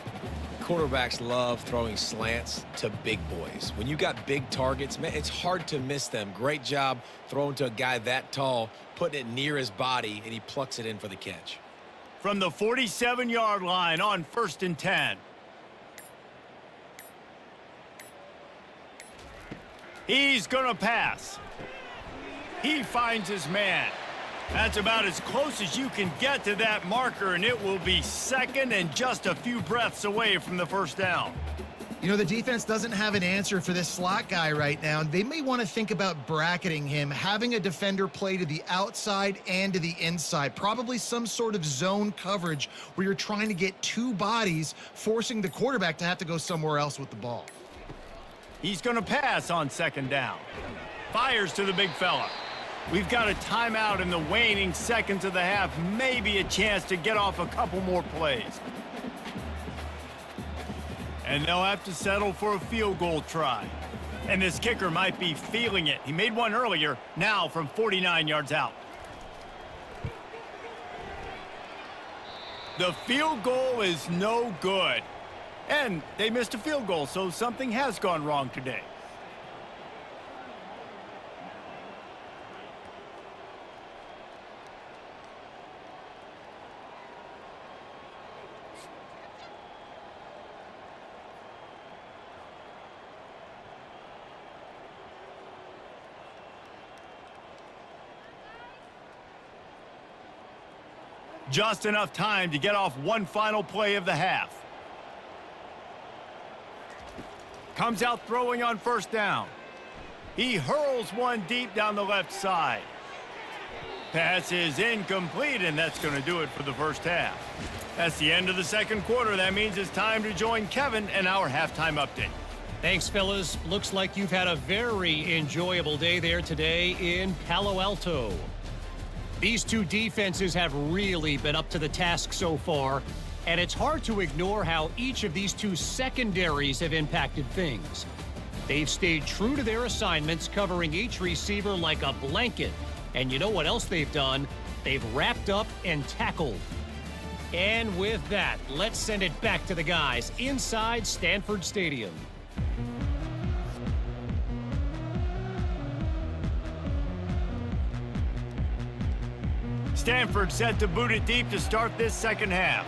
Quarterbacks love throwing slants to big boys. When you got big targets, man, it's hard to miss them. Great job throwing to a guy that tall, putting it near his body, and he plucks it in for the catch. From the 47-yard line on 1st and 10. He's going to pass. He finds his man. That's about as close as you can get to that marker, and it will be 2nd and just a few breaths away from the 1st down. You know, the defense doesn't have an answer for this slot guy right now. They may want to think about bracketing him, having a defender play to the outside and to the inside. Probably some sort of zone coverage where you're trying to get 2 bodies, forcing the quarterback to have to go somewhere else with the ball. He's going to pass on 2nd down. Fires to the big fella. We've got a timeout in the waning seconds of the half. Maybe a chance to get off a couple more plays. And they'll have to settle for a field goal try. And this kicker might be feeling it. He made one earlier, now from 49 yards out. The field goal is no good. And they missed a field goal, so something has gone wrong today. Just enough time to get off one final play of the half. Comes out throwing on 1st down. He hurls one deep down the left side. Pass is incomplete, and that's going to do it for the 1st half. That's the end of the 2nd quarter. That means it's time to join Kevin and our halftime update. Thanks, fellas. Looks like you've had a very enjoyable day there today in Palo Alto. These 2 defenses have really been up to the task so far, and it's hard to ignore how each of these 2 secondaries have impacted things. They've stayed true to their assignments, covering each receiver like a blanket. And you know what else they've done? They've wrapped up and tackled. And with that, let's send it back to the guys inside Stanford Stadium. Stanford set to boot it deep to start this 2nd half.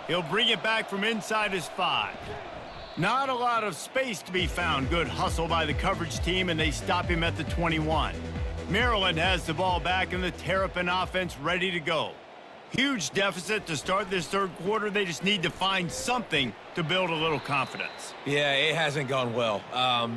He'll bring it back from inside his 5. Not a lot of space to be found. Good hustle by the coverage team, and they stop him at the 21. Maryland has the ball back, and the Terrapin offense ready to go. Huge deficit to start this third quarter. They just need to find something to build a little confidence. Yeah, it hasn't gone well.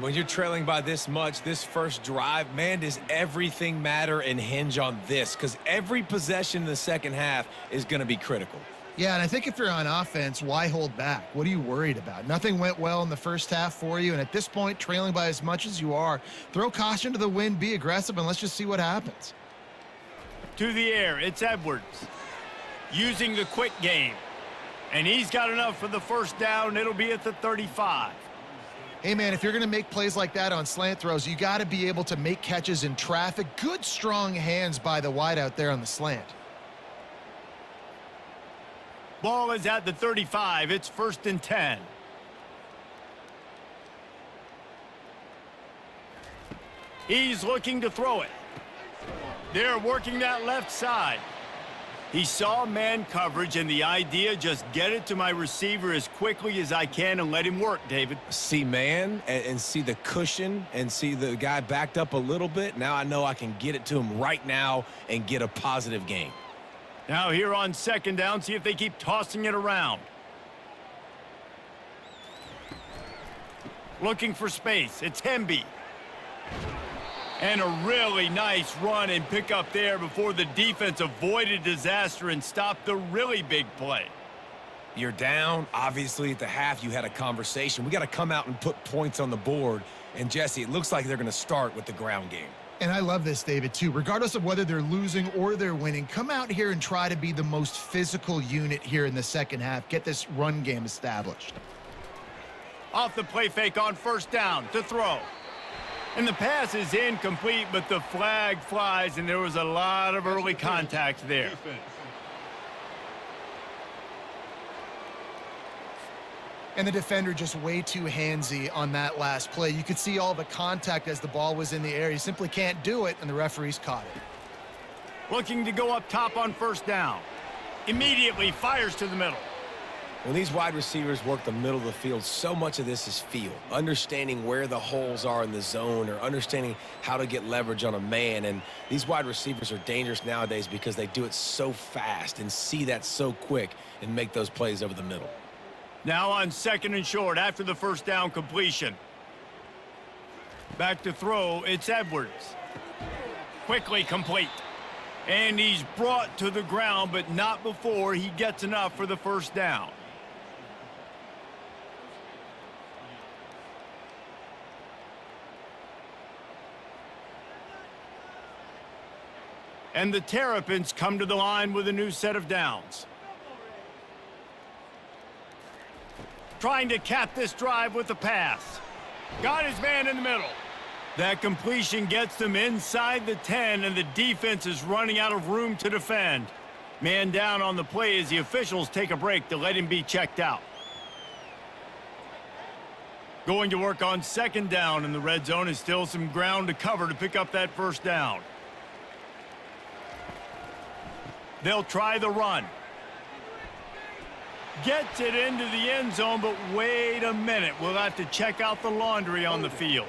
When you're trailing by this much, this first drive, man, does everything matter and hinge on this? Because every possession in the second half is going to be critical. Yeah, and I think if you're on offense, why hold back? What are you worried about? Nothing went well in the first half for you, and at this point, trailing by as much as you are, throw caution to the wind, be aggressive, and let's just see what happens. To the air, it's Edwards. Using the quick game. And he's got enough for the first down. It'll be at the 35. Hey, man, if you're going to make plays like that on slant throws, you got to be able to make catches in traffic. Good, strong hands by the wideout there on the slant. Ball is at the 35. It's 1st and 10. He's looking to throw it. They're working that left side. He saw man coverage, and the idea, just get it to my receiver as quickly as I can and let him work, David. See man and see the cushion and see the guy backed up a little bit. Now I know I can get it to him right now and get a positive gain. Now here on 2nd down, see if they keep tossing it around. Looking for space. It's Hemby. And a really nice run and pick up there before the defense avoided disaster and stopped the really big play. You're down. Obviously, at the half, you had a conversation. We got to come out and put points on the board. And, Jesse, it looks like they're going to start with the ground game. And I love this, David, too. Regardless of whether they're losing or they're winning, come out here and try to be the most physical unit here in the second half. Get this run game established. Off the play fake on 1st down to throw. And the pass is incomplete, but the flag flies, and there was a lot of early contact there. And the defender just way too handsy on that last play. You could see all the contact as the ball was in the air. You simply can't do it, and the referees caught it. Looking to go up top on 1st down. Immediately fires to the middle. When these wide receivers work the middle of the field, so much of this is feel. Understanding where the holes are in the zone or understanding how to get leverage on a man. And these wide receivers are dangerous nowadays because they do it so fast and see that so quick and make those plays over the middle. Now on 2nd and short after the 1st down completion. Back to throw, it's Edwards. Quickly complete. And he's brought to the ground, but not before he gets enough for the 1st down. And the Terrapins come to the line with a new set of downs. Trying to cap this drive with the pass. Got his man in the middle. That completion gets them inside the 10, and the defense is running out of room to defend. Man down on the play as the officials take a break to let him be checked out. Going to work on 2nd down, and the red zone is still some ground to cover to pick up that 1st down. They'll try the run. Gets it into the end zone, but wait a minute. We'll have to check out the laundry on the field.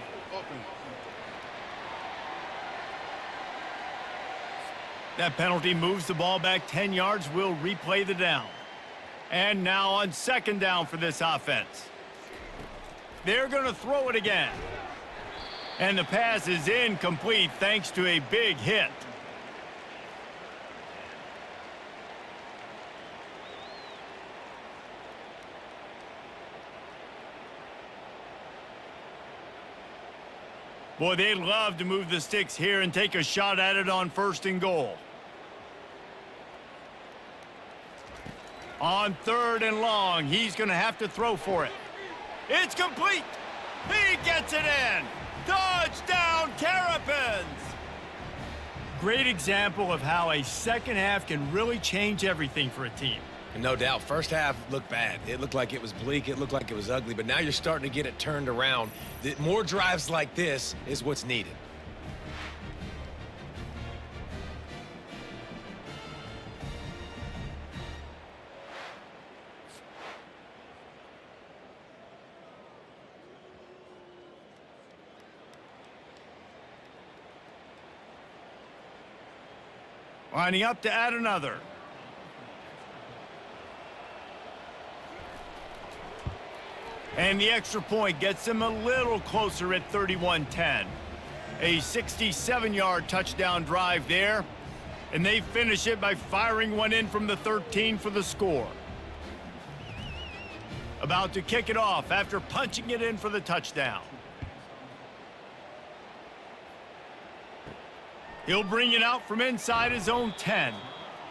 That penalty moves the ball back 10 yards. We'll replay the down. And now on 2nd down for this offense. They're going to throw it again. And the pass is incomplete thanks to a big hit. Boy, they'd love to move the sticks here and take a shot at it on 1st and goal. On 3rd and long, he's going to have to throw for it. It's complete. He gets it in. Touchdown, Terrapins. Great example of how a second half can really change everything for a team. And no doubt, first half looked bad. It looked like it was bleak. It looked like it was ugly. But now you're starting to get it turned around. More drives like this is what's needed. Lining up to add another. And the extra point gets them a little closer at 31-10. A 67-yard touchdown drive there. And they finish it by firing one in from the 13 for the score. About to kick it off after punching it in for the touchdown. He'll bring it out from inside his own 10.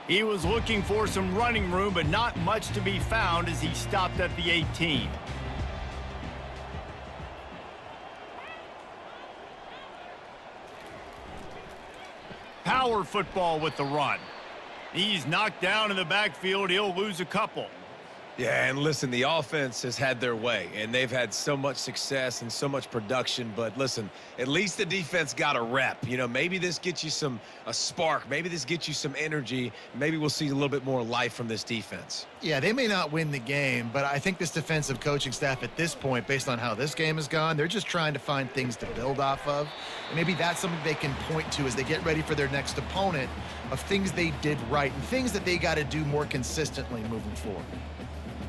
He was looking for some running room, but not much to be found as he stopped at the 18. Power football with the run. He's knocked down in the backfield. He'll lose a couple. Yeah, and listen, the offense has had their way, and they've had so much success and so much production. But listen, at least the defense got a rep. You know, maybe this gets you a spark. Maybe this gets you some energy. Maybe we'll see a little bit more life from this defense. Yeah, they may not win the game, but I think this defensive coaching staff at this point, based on how this game has gone, they're just trying to find things to build off of. And maybe that's something they can point to as they get ready for their next opponent, of things they did right and things that they got to do more consistently moving forward.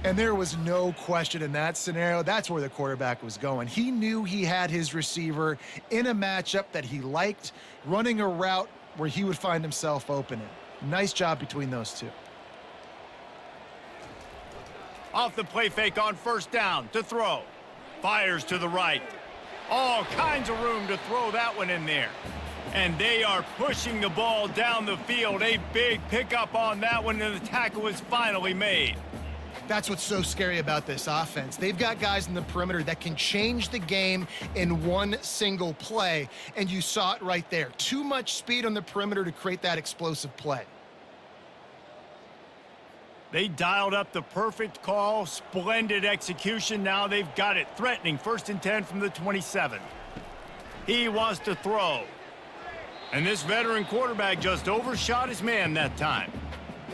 And there was no question in that scenario. That's where the quarterback was going. He knew he had his receiver in a matchup that he liked, running a route where he would find himself open. Nice job between those two. Off the play fake on first down to throw. Fires to the right. All kinds of room to throw that one in there. And they are pushing the ball down the field. A big pickup on that one, and the tackle is finally made. That's what's so scary about this offense. They've got guys in the perimeter that can change the game in one single play, and you saw it right there. Too much speed on the perimeter to create that explosive play. They dialed up the perfect call, splendid execution. Now they've got it threatening. 1st and 10 from the 27. He wants to throw. And this veteran quarterback just overshot his man that time.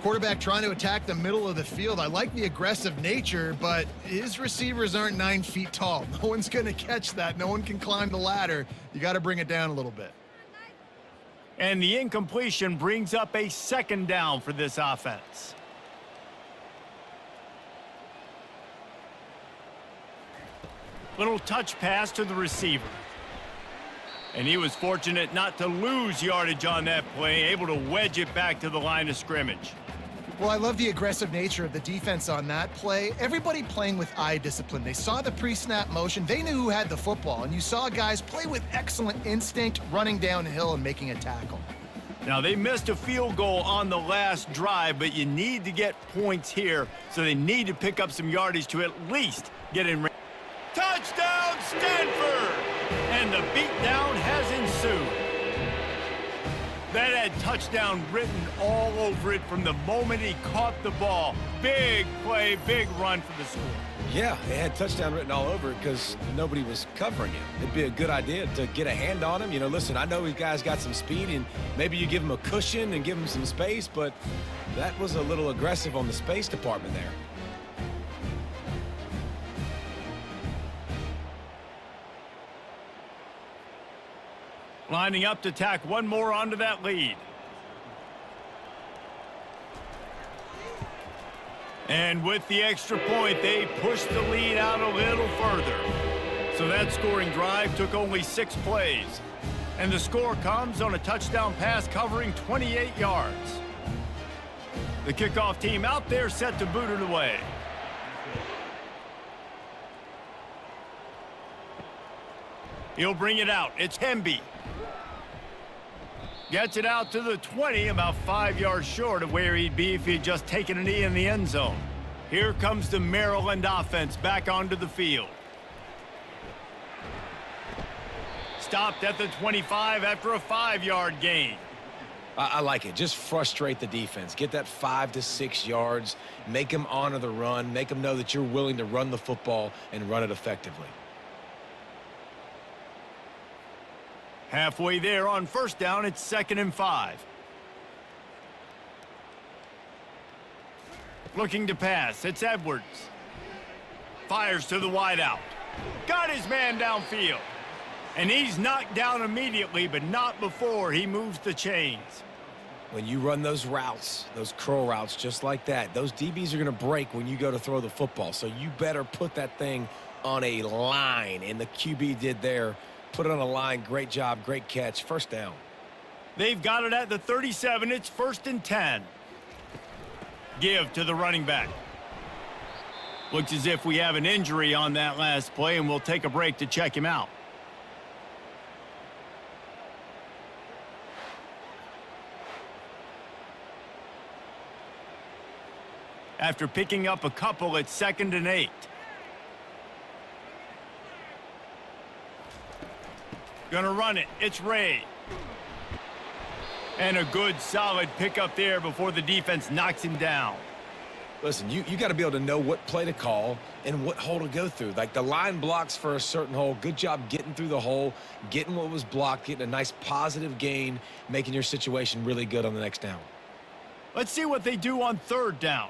Quarterback trying to attack the middle of the field. I like the aggressive nature, but his receivers aren't 9 feet tall. No one's going to catch that. No one can climb the ladder. You got to bring it down a little bit. And the incompletion brings up a 2nd down for this offense. Little touch pass to the receiver. And he was fortunate not to lose yardage on that play, able to wedge it back to the line of scrimmage. Well, I love the aggressive nature of the defense on that play. Everybody playing with eye discipline. They saw the pre-snap motion. They knew who had the football. And you saw guys play with excellent instinct, running downhill and making a tackle. Now, they missed a field goal on the last drive, but you need to get points here, so they need to pick up some yardage to at least get in range. Touchdown, Stanford! And the beatdown has ensued. That had touchdown written all over it from the moment he caught the ball. Big play, big run for the score. Yeah, they had touchdown written all over it because nobody was covering him. It'd be a good idea to get a hand on him. You know, listen, I know these guys got some speed, and maybe you give him a cushion and give him some space, but that was a little aggressive on the space department there. Lining up to tack one more onto that lead. And with the extra point, they pushed the lead out a little further. So that scoring drive took only 6 plays. And the score comes on a touchdown pass covering 28 yards. The kickoff team out there set to boot it away. He'll bring it out. It's Hemby. Gets it out to the 20, about 5 yards short of where he'd be if he had just taken a knee in the end zone. Here comes the Maryland offense back onto the field. Stopped at the 25 after a 5-yard gain. I like it. Just frustrate the defense. Get that 5 to 6 yards. Make them honor the run. Make them know that you're willing to run the football and run it effectively. Halfway there on first down, it's 2nd and 5. Looking to pass, it's Edwards. Fires to the wideout. Got his man downfield. And he's knocked down immediately, but not before he moves the chains. When you run those routes, those curl routes just like that, those DBs are going to break when you go to throw the football. So you better put that thing on a line, and the QB did there. Put it on a line. Great job, great catch. First down. They've got it at the 37. It's 1st and 10. Give to the running back. Looks as if we have an injury on that last play, and we'll take a break to check him out. After picking up a couple, it's 2nd and 8. Gonna run it. It's Ray. And a good, solid pickup there before the defense knocks him down. Listen, you got to be able to know what play to call and what hole to go through. Like the line blocks for a certain hole. Good job getting through the hole, getting what was blocked, getting a nice positive gain, making your situation really good on the next down. Let's see what they do on 3rd down.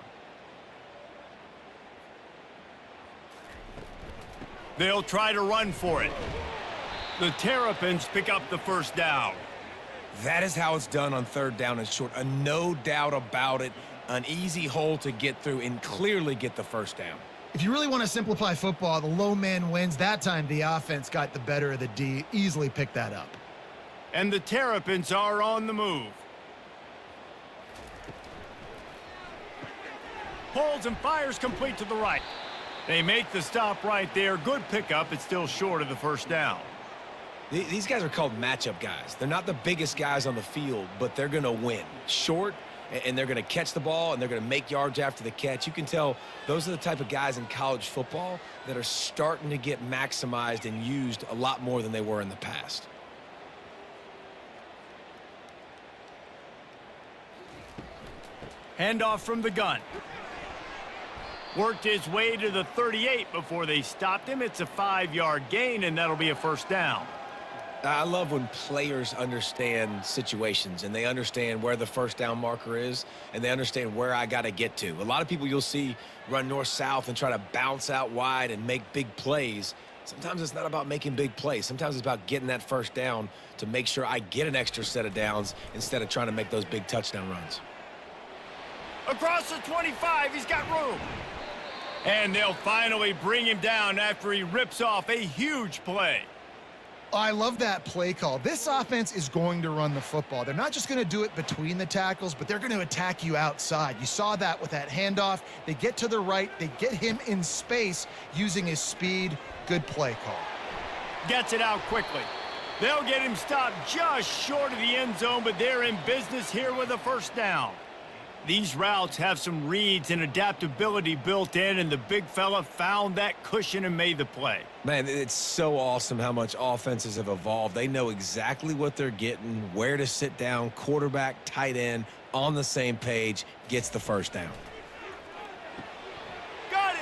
They'll try to run for it. The Terrapins pick up the 1st down. That is how it's done on 3rd down and short. No doubt about it. An easy hole to get through and clearly get the 1st down. If you really want to simplify football, the low man wins. That time the offense got the better of the D. Easily picked that up. And the Terrapins are on the move. Pulls and fires complete to the right. They make the stop right there. Good pickup. It's still short of the 1st down. These guys are called matchup guys. They're not the biggest guys on the field, but they're going to win. Short, and they're going to catch the ball, and they're going to make yards after the catch. You can tell those are the type of guys in college football that are starting to get maximized and used a lot more than they were in the past. Handoff from the gun. Worked his way to the 38 before they stopped him. It's a 5-yard gain, and that'll be a 1st down. I love when players understand situations and they understand where the 1st down marker is and they understand where I got to get to. A lot of people you'll see run north-south and try to bounce out wide and make big plays. Sometimes it's not about making big plays. Sometimes it's about getting that 1st down to make sure I get an extra set of downs instead of trying to make those big touchdown runs. Across the 25, he's got room. And they'll finally bring him down after he rips off a huge play. I love that play call. This offense is going to run the football. They're not just going to do it between the tackles, but they're going to attack you outside. You saw that with that handoff. They get to the right. They get him in space using his speed. Good play call. Gets it out quickly. They'll get him stopped just short of the end zone, but they're in business here with a 1st down. These routes have some reads and adaptability built in, and the big fella found that cushion and made the play. Man, it's so awesome how much offenses have evolved. They know exactly what they're getting, where to sit down, quarterback, tight end, on the same page, gets the 1st down. Got it!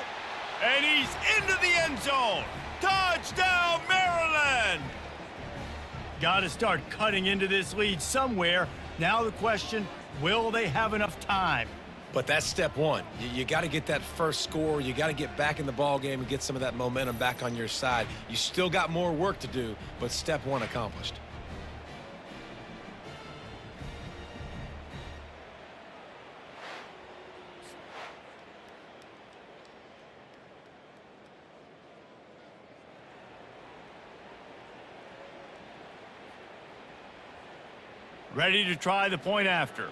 And he's into the end zone. Touchdown, Maryland! Got to start cutting into this lead somewhere. Now the question, will they have enough time? But that's step one. You got to get that first score. You got to get back in the ball game and get some of that momentum back on your side. You still got more work to do, but step one accomplished. Ready to try the point after.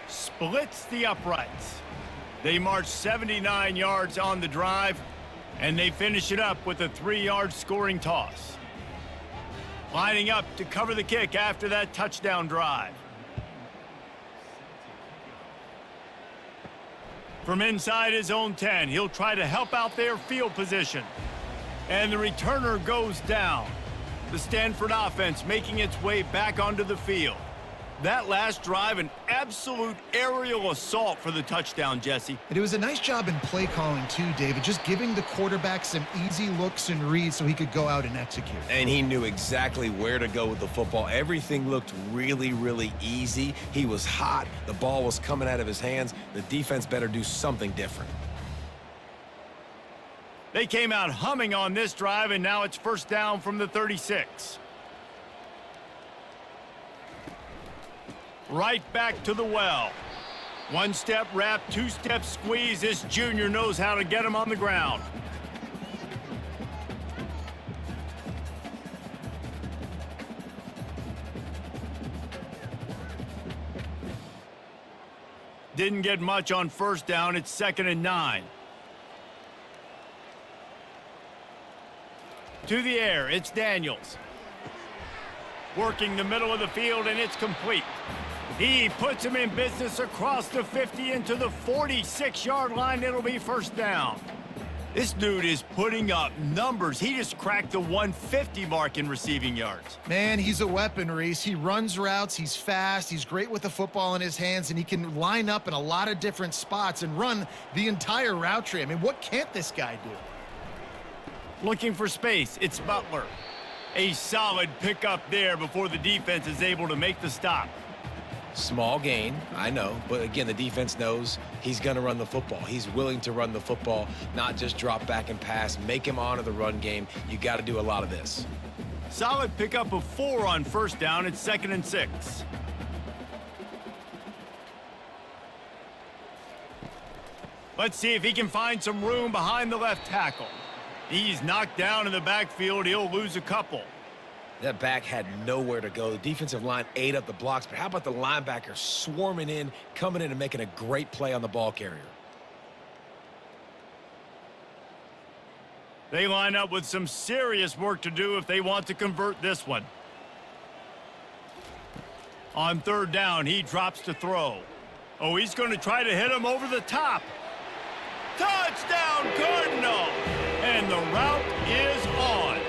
Splits the uprights. They march 79 yards on the drive, and they finish it up with a 3-yard scoring toss. Lining up to cover the kick after that touchdown drive. From inside his own 10, he'll try to help out their field position. And the returner goes down. The Stanford offense making its way back onto the field. That last drive, an absolute aerial assault for the touchdown, Jesse. And it was a nice job in play calling too, David, just giving the quarterback some easy looks and reads so he could go out and execute. And he knew exactly where to go with the football. Everything looked really, really easy. He was hot. The ball was coming out of his hands. The defense better do something different. They came out humming on this drive, and now it's first down from the 36. Right back to the well. One-step wrap, two-step squeeze. This junior knows how to get him on the ground. Didn't get much on first down. It's 2nd and 9. To the air, it's Daniels. Working the middle of the field, and it's complete. He puts him in business across the 50 into the 46-yard line. It'll be first down. This dude is putting up numbers. He just cracked the 150 mark in receiving yards. Man, he's a weapon, Reese. He runs routes, he's fast, he's great with the football in his hands, and he can line up in a lot of different spots and run the entire route tree. I mean, what can't this guy do? Looking for space, it's Butler. A solid pickup there before the defense is able to make the stop. Small gain, I know, but again, the defense knows he's going to run the football. He's willing to run the football, not just drop back and pass, make him honor the run game. You got to do a lot of this. Solid pickup of 4 on first down. It's 2nd and 6. Let's see if he can find some room behind the left tackle. He's knocked down in the backfield. He'll lose a couple. That back had nowhere to go. The defensive line ate up the blocks, but how about the linebacker swarming in, coming in and making a great play on the ball carrier? They line up with some serious work to do if they want to convert this one. On third down, he drops to throw. Oh, he's going to try to hit him over the top. Touchdown, Cardinal! And the route is on.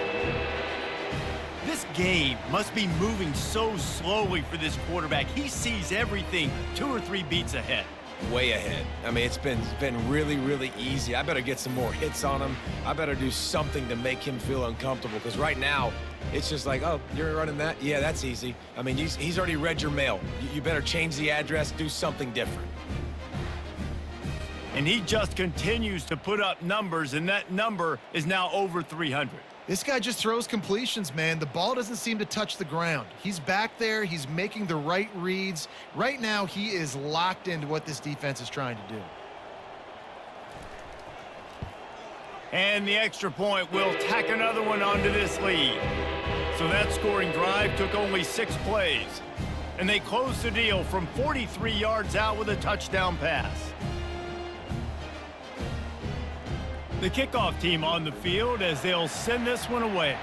This game must be moving so slowly for this quarterback. He sees everything 2 or 3 beats ahead. Way ahead. I mean, it's been really, really easy. I better get some more hits on him. I better do something to make him feel uncomfortable, because right now, it's just like, oh, you're running that? Yeah, that's easy. I mean, he's already read your mail. You better change the address, do something different. And he just continues to put up numbers, and that number is now over 300. This guy just throws completions, man. The ball doesn't seem to touch the ground. He's back there. He's making the right reads. Right now, he is locked into what this defense is trying to do. And the extra point will tack another one onto this lead. So that scoring drive took only 6 plays. And they closed the deal from 43 yards out with a touchdown pass. The kickoff team on the field as they'll send this one away.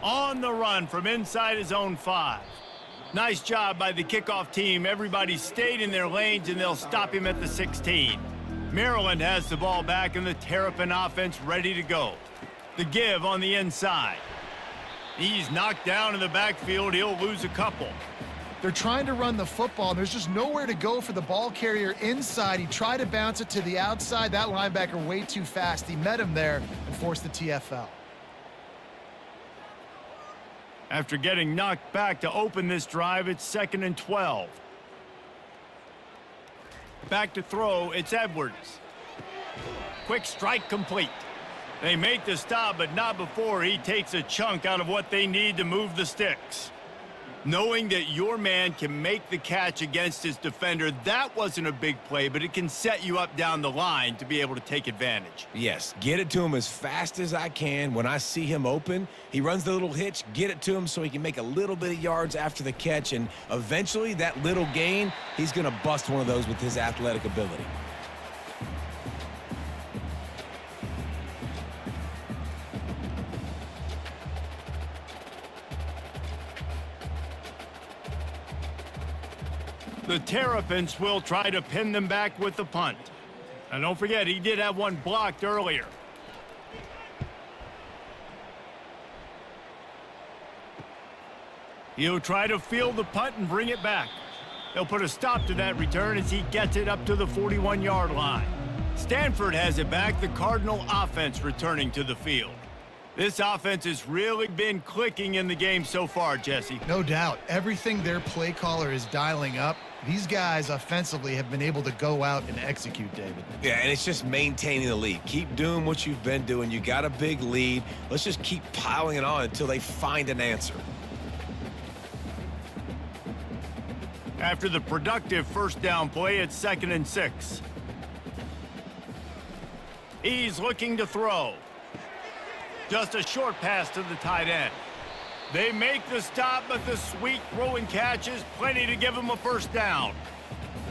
On the run from inside his own 5. Nice job by the kickoff team. Everybody stayed in their lanes, and they'll stop him at the 16. Maryland has the ball back, and the Terrapin offense ready to go. The give on the inside. He's knocked down in the backfield. He'll lose a couple. They're trying to run the football, and there's just nowhere to go for the ball carrier inside. He tried to bounce it to the outside. That linebacker way too fast. He met him there and forced the TFL. After getting knocked back to open this drive, it's 2nd and 12. Back to throw, it's Edwards. Quick strike complete. They make the stop, but not before he takes a chunk out of what they need to move the sticks. Knowing that your man can make the catch against his defender, that wasn't a big play, but it can set you up down the line to be able to take advantage. Yes, get it to him as fast as I can. When I see him open, he runs the little hitch, get it to him so he can make a little bit of yards after the catch, and eventually that little gain, he's going to bust one of those with his athletic ability. The Terrapins will try to pin them back with the punt. And don't forget, he did have one blocked earlier. He'll try to field the punt and bring it back. They'll put a stop to that return as he gets it up to the 41-yard line. Stanford has it back, the Cardinal offense returning to the field. This offense has really been clicking in the game so far, Jesse. No doubt. Everything their play caller is dialing up, these guys offensively have been able to go out and execute, David. Yeah, and it's just maintaining the lead. Keep doing what you've been doing. You got a big lead. Let's just keep piling it on until they find an answer. After the productive first down play, it's 2nd and 6. He's looking to throw. Just a short pass to the tight end. They make the stop, but the sweet throw and catch is plenty to give him a first down.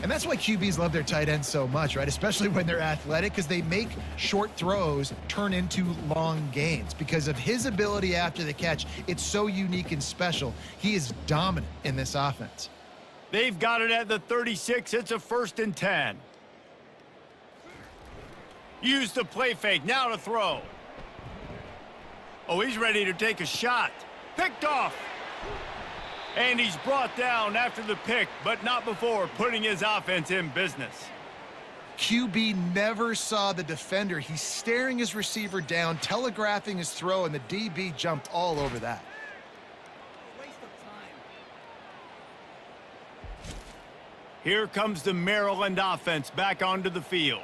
And that's why QBs love their tight ends so much, right? Especially when they're athletic, because they make short throws turn into long gains. Because of his ability after the catch, it's so unique and special. He is dominant in this offense. They've got it at the 36. It's a 1st and 10. Use the play fake. Now to throw. Oh, he's ready to take a shot. Picked off. And he's brought down after the pick, but not before putting his offense in business. QB never saw the defender. He's staring his receiver down, telegraphing his throw, and the DB jumped all over that. Here comes the Maryland offense back onto the field.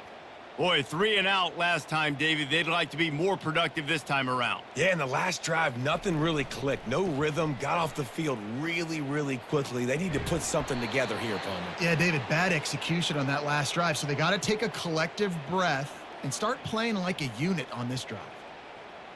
Boy, 3 and out last time, David. They'd like to be more productive this time around. Yeah, in the last drive, nothing really clicked. No rhythm. Got off the field really, really quickly. They need to put something together here, Palmer. Yeah, David, bad execution on that last drive. So they got to take a collective breath and start playing like a unit on this drive.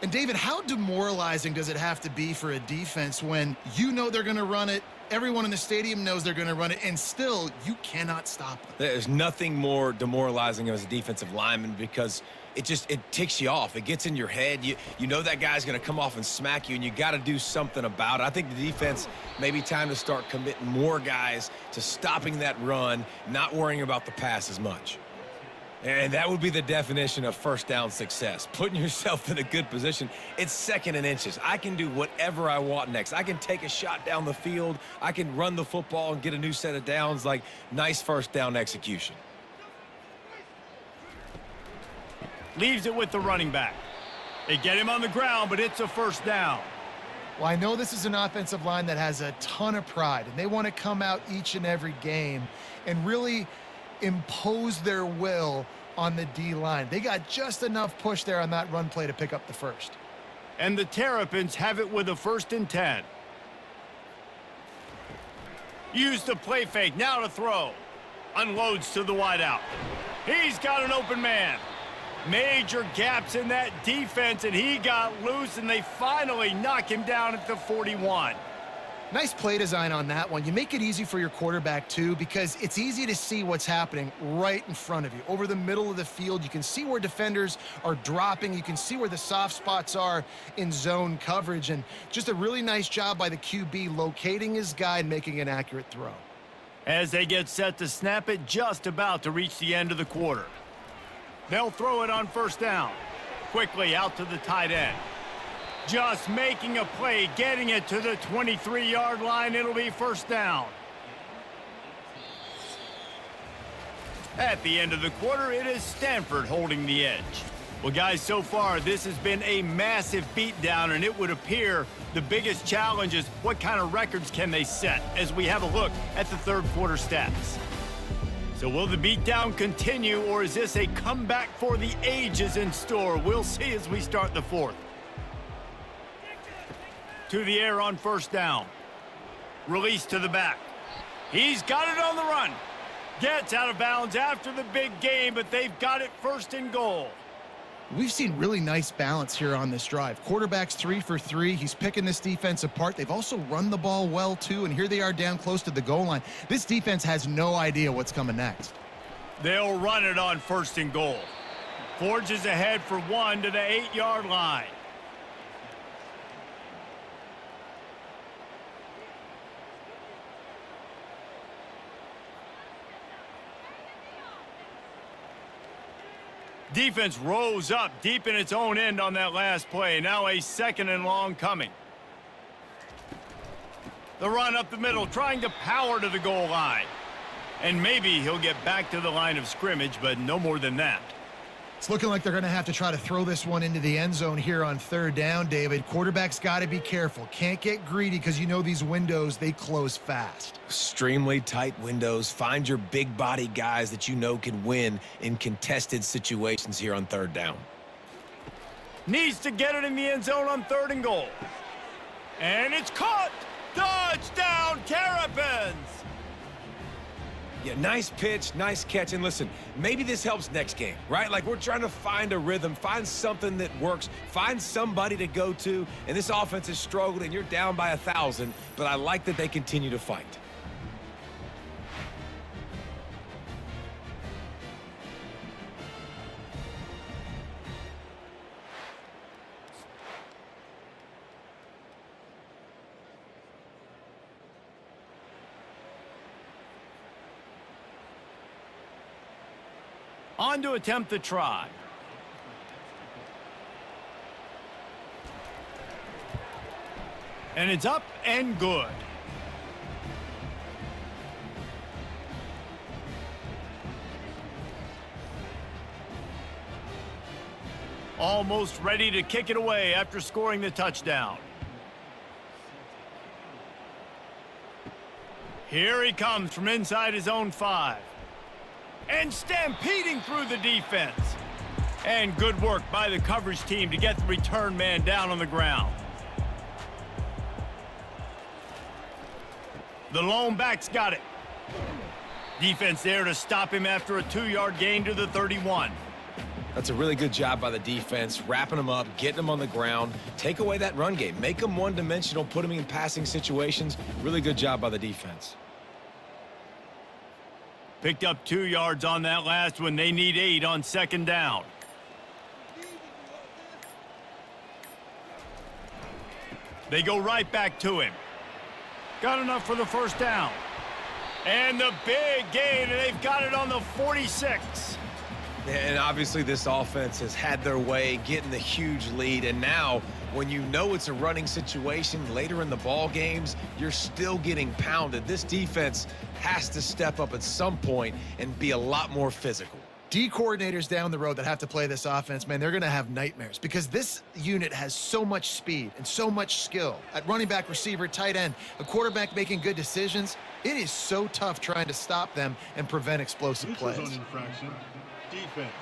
And David, how demoralizing does it have to be for a defense when you know they're going to run it, everyone in the stadium knows they're going to run it, and still you cannot stop them? There's nothing more demoralizing as a defensive lineman because it ticks you off. It gets in your head. You know that guy's going to come off and smack you, and you got to do something about it. I think the defense may be time to start committing more guys to stopping that run, not worrying about the pass as much. And that would be the definition of first down success, putting yourself in a good position. It's 2nd and inches. I can do whatever I want next. I can take a shot down the field. I can run the football and get a new set of downs. Like, nice first down execution. Leaves it with the running back. They get him on the ground, but it's a first down. Well, I know this is an offensive line that has a ton of pride, and they want to come out each and every game and really impose their will on the D-line. They got just enough push there on that run play to pick up the first. And the Terrapins have it with a 1st and 10. Use the play fake. Now to throw. Unloads to the wideout. He's got an open man. Major gaps in that defense, and he got loose, and they finally knock him down at the 41. Nice play design on that one. You make it easy for your quarterback, too, because it's easy to see what's happening right in front of you. Over the middle of the field, you can see where defenders are dropping. You can see where the soft spots are in zone coverage. And just a really nice job by the QB locating his guy and making an accurate throw. As they get set to snap it, just about to reach the end of the quarter. They'll throw it on first down. Quickly out to the tight end. Just making a play, getting it to the 23-yard line. It'll be first down. At the end of the quarter, it is Stanford holding the edge. Well, guys, so far, this has been a massive beatdown, and it would appear the biggest challenge is what kind of records can they set as we have a look at the third quarter stats. So will the beatdown continue, or is this a comeback for the ages in store? We'll see as we start the fourth. To the air on first down. Release to the back. He's got it on the run. Gets out of bounds after the big game, but they've got it 1st and goal. We've seen really nice balance here on this drive. Quarterback's 3 for 3. He's picking this defense apart. They've also run the ball well, too, and here they are down close to the goal line. This defense has no idea what's coming next. They'll run it on 1st and goal. Forges ahead for 1 to the 8-yard line. Defense rose up deep in its own end on that last play. Now a 2nd and long coming. The run up the middle, trying to power to the goal line. And maybe he'll get back to the line of scrimmage, but no more than that. It's looking like they're going to have to try to throw this one into the end zone here on third down, David. Quarterback's got to be careful. Can't get greedy because you know these windows, they close fast. Extremely tight windows. Find your big body guys that you know can win in contested situations here on third down. Needs to get it in the end zone on 3rd and goal. And it's caught! Touchdown, Terrapins! Yeah, nice pitch, nice catch. And listen, maybe this helps next game, right? Like, we're trying to find a rhythm, find something that works, find somebody to go to. And this offense has struggled, and you're down by 1,000, but I like that they continue to fight. On to attempt the try. And it's up and good. Almost ready to kick it away after scoring the touchdown. Here he comes from inside his own 5. And stampeding through the defense. And good work by the coverage team to get the return man down on the ground. The lone back's got it. Defense there to stop him after a 2-yard gain to the 31. That's a really good job by the defense, wrapping them up, getting them on the ground. Take away that run game. Make them one-dimensional, put them in passing situations. Really good job by the defense. Picked up 2 yards on that last one. They need 8 on 2nd down. They go right back to him. Got enough for the 1st down. And the big gain, and they've got it on the 46. And obviously this offense has had their way getting the huge lead, and now when you know it's a running situation later in the ball games, you're still getting pounded. This defense has to step up at some point and be a lot more physical. D coordinators down the road that have to play this offense, man, they're going to have nightmares because this unit has so much speed and so much skill. At running back, receiver, tight end, a quarterback making good decisions, it is so tough trying to stop them and prevent explosive plays. Infraction. Defense.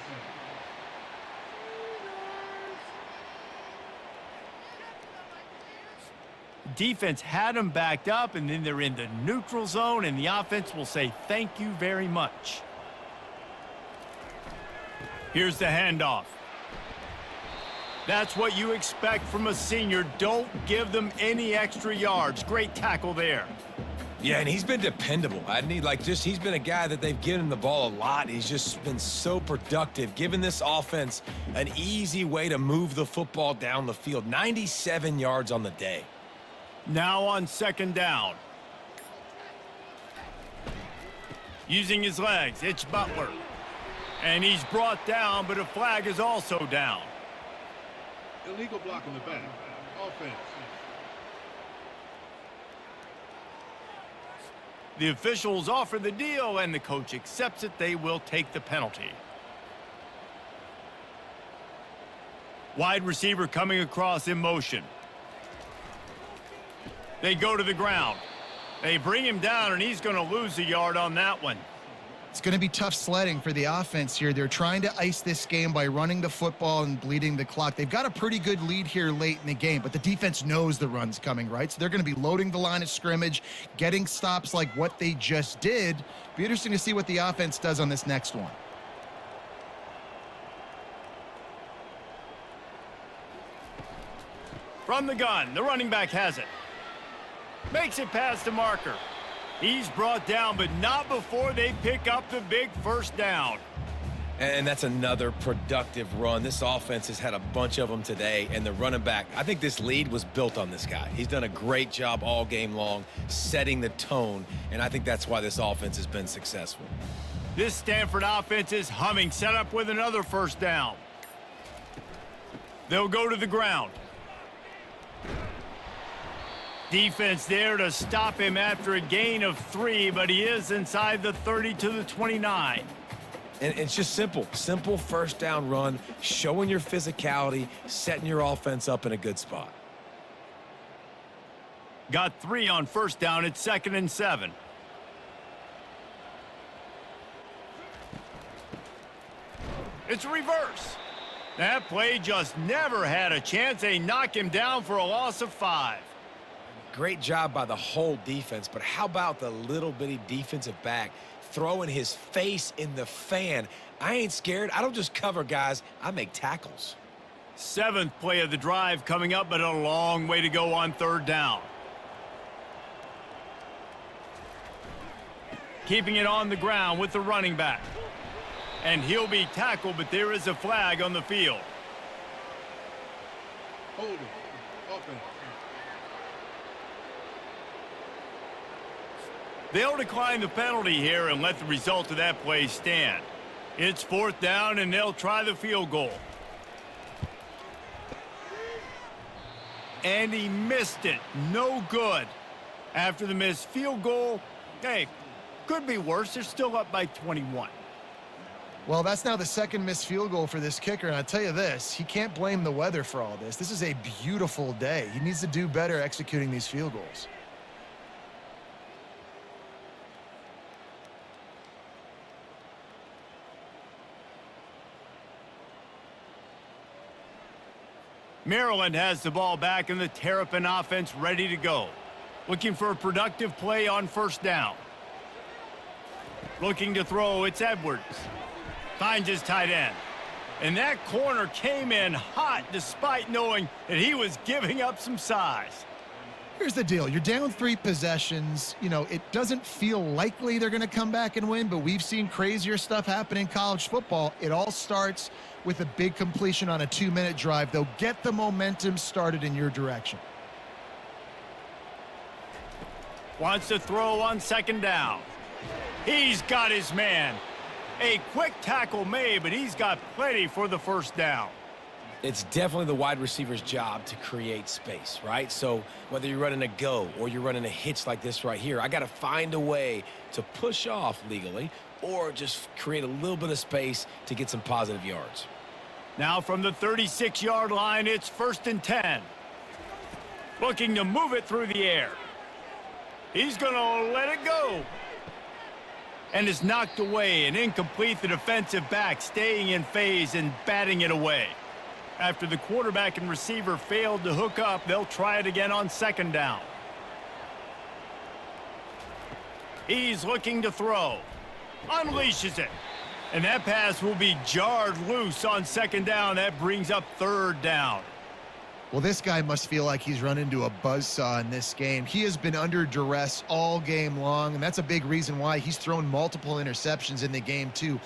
Defense had them backed up, and then they're in the neutral zone, and the offense will say thank you very much. Here's the handoff. That's what you expect from a senior. Don't give them any extra yards. Great tackle there. Yeah, and he's been dependable. He's been a guy that they've given the ball a lot. He's just been so productive, giving this offense an easy way to move the football down the field. 97 yards on the day. Now on 2nd down. Using his legs, it's Butler. And he's brought down, but a flag is also down. Illegal block in the back. Offense. The officials offer the deal, and the coach accepts it. They will take the penalty. Wide receiver coming across in motion. They go to the ground. They bring him down, and he's going to lose a yard on that one. It's going to be tough sledding for the offense here. They're trying to ice this game by running the football and bleeding the clock. They've got a pretty good lead here late in the game, but the defense knows the run's coming, right? So they're going to be loading the line of scrimmage, getting stops like what they just did. Be interesting to see what the offense does on this next one. From the gun, the running back has it. Makes it past the marker. He's brought down, but not before they pick up the big 1st down. And that's another productive run. This offense has had a bunch of them today, and the running back, I think this lead was built on this guy. He's done a great job all game long, setting the tone, and I think that's why this offense has been successful. This Stanford offense is humming, set up with another 1st down. They'll go to the ground. Defense there to stop him after a gain of 3, but he is inside the 30 to the 29. And it's just simple first down run, showing your physicality, setting your offense up in a good spot. Got 3 on first down at 2nd and 7. It's reverse. That play just never had a chance. They knock him down for a loss of 5. Great job by the whole defense, but how about the little bitty defensive back throwing his face in the fan? I ain't scared. I don't just cover guys. I make tackles. 7th play of the drive coming up, but a long way to go on 3rd down. Keeping it on the ground with the running back. And he'll be tackled, but there is a flag on the field. Holding. Offense. They'll decline the penalty here and let the result of that play stand. It's 4th down, and they'll try the field goal. And he missed it. No good. After the missed field goal, hey, could be worse. They're still up by 21. Well, that's now the 2nd missed field goal for this kicker, and I'll tell you this, he can't blame the weather for all this. This is a beautiful day. He needs to do better executing these field goals. Maryland has the ball back, and the Terrapin offense ready to go. Looking for a productive play on 1st down. Looking to throw, it's Edwards. Finds his tight end. And that corner came in hot despite knowing that he was giving up some size. Here's the deal. You're down 3 possessions. You know, it doesn't feel likely they're going to come back and win, but we've seen crazier stuff happen in college football. It all starts with a big completion on a 2-minute drive. They'll get the momentum started in your direction. Wants to throw on 2nd down. He's got his man. A quick tackle made, but he's got plenty for the 1st down. It's definitely the wide receiver's job to create space, right? So whether you're running a go or you're running a hitch like this right here, I got to find a way to push off legally or just create a little bit of space to get some positive yards. Now from the 36-yard line, it's 1st and 10. Looking to move it through the air. He's going to let it go. And is knocked away and incomplete. The defensive back staying in phase and batting it away. After the quarterback and receiver failed to hook up, they'll try it again on 2nd down. He's looking to throw. Unleashes it. And that pass will be jarred loose on 2nd down. That brings up 3rd down. Well, this guy must feel like he's run into a buzzsaw in this game. He has been under duress all game long, and that's a big reason why he's thrown multiple interceptions in the game, too.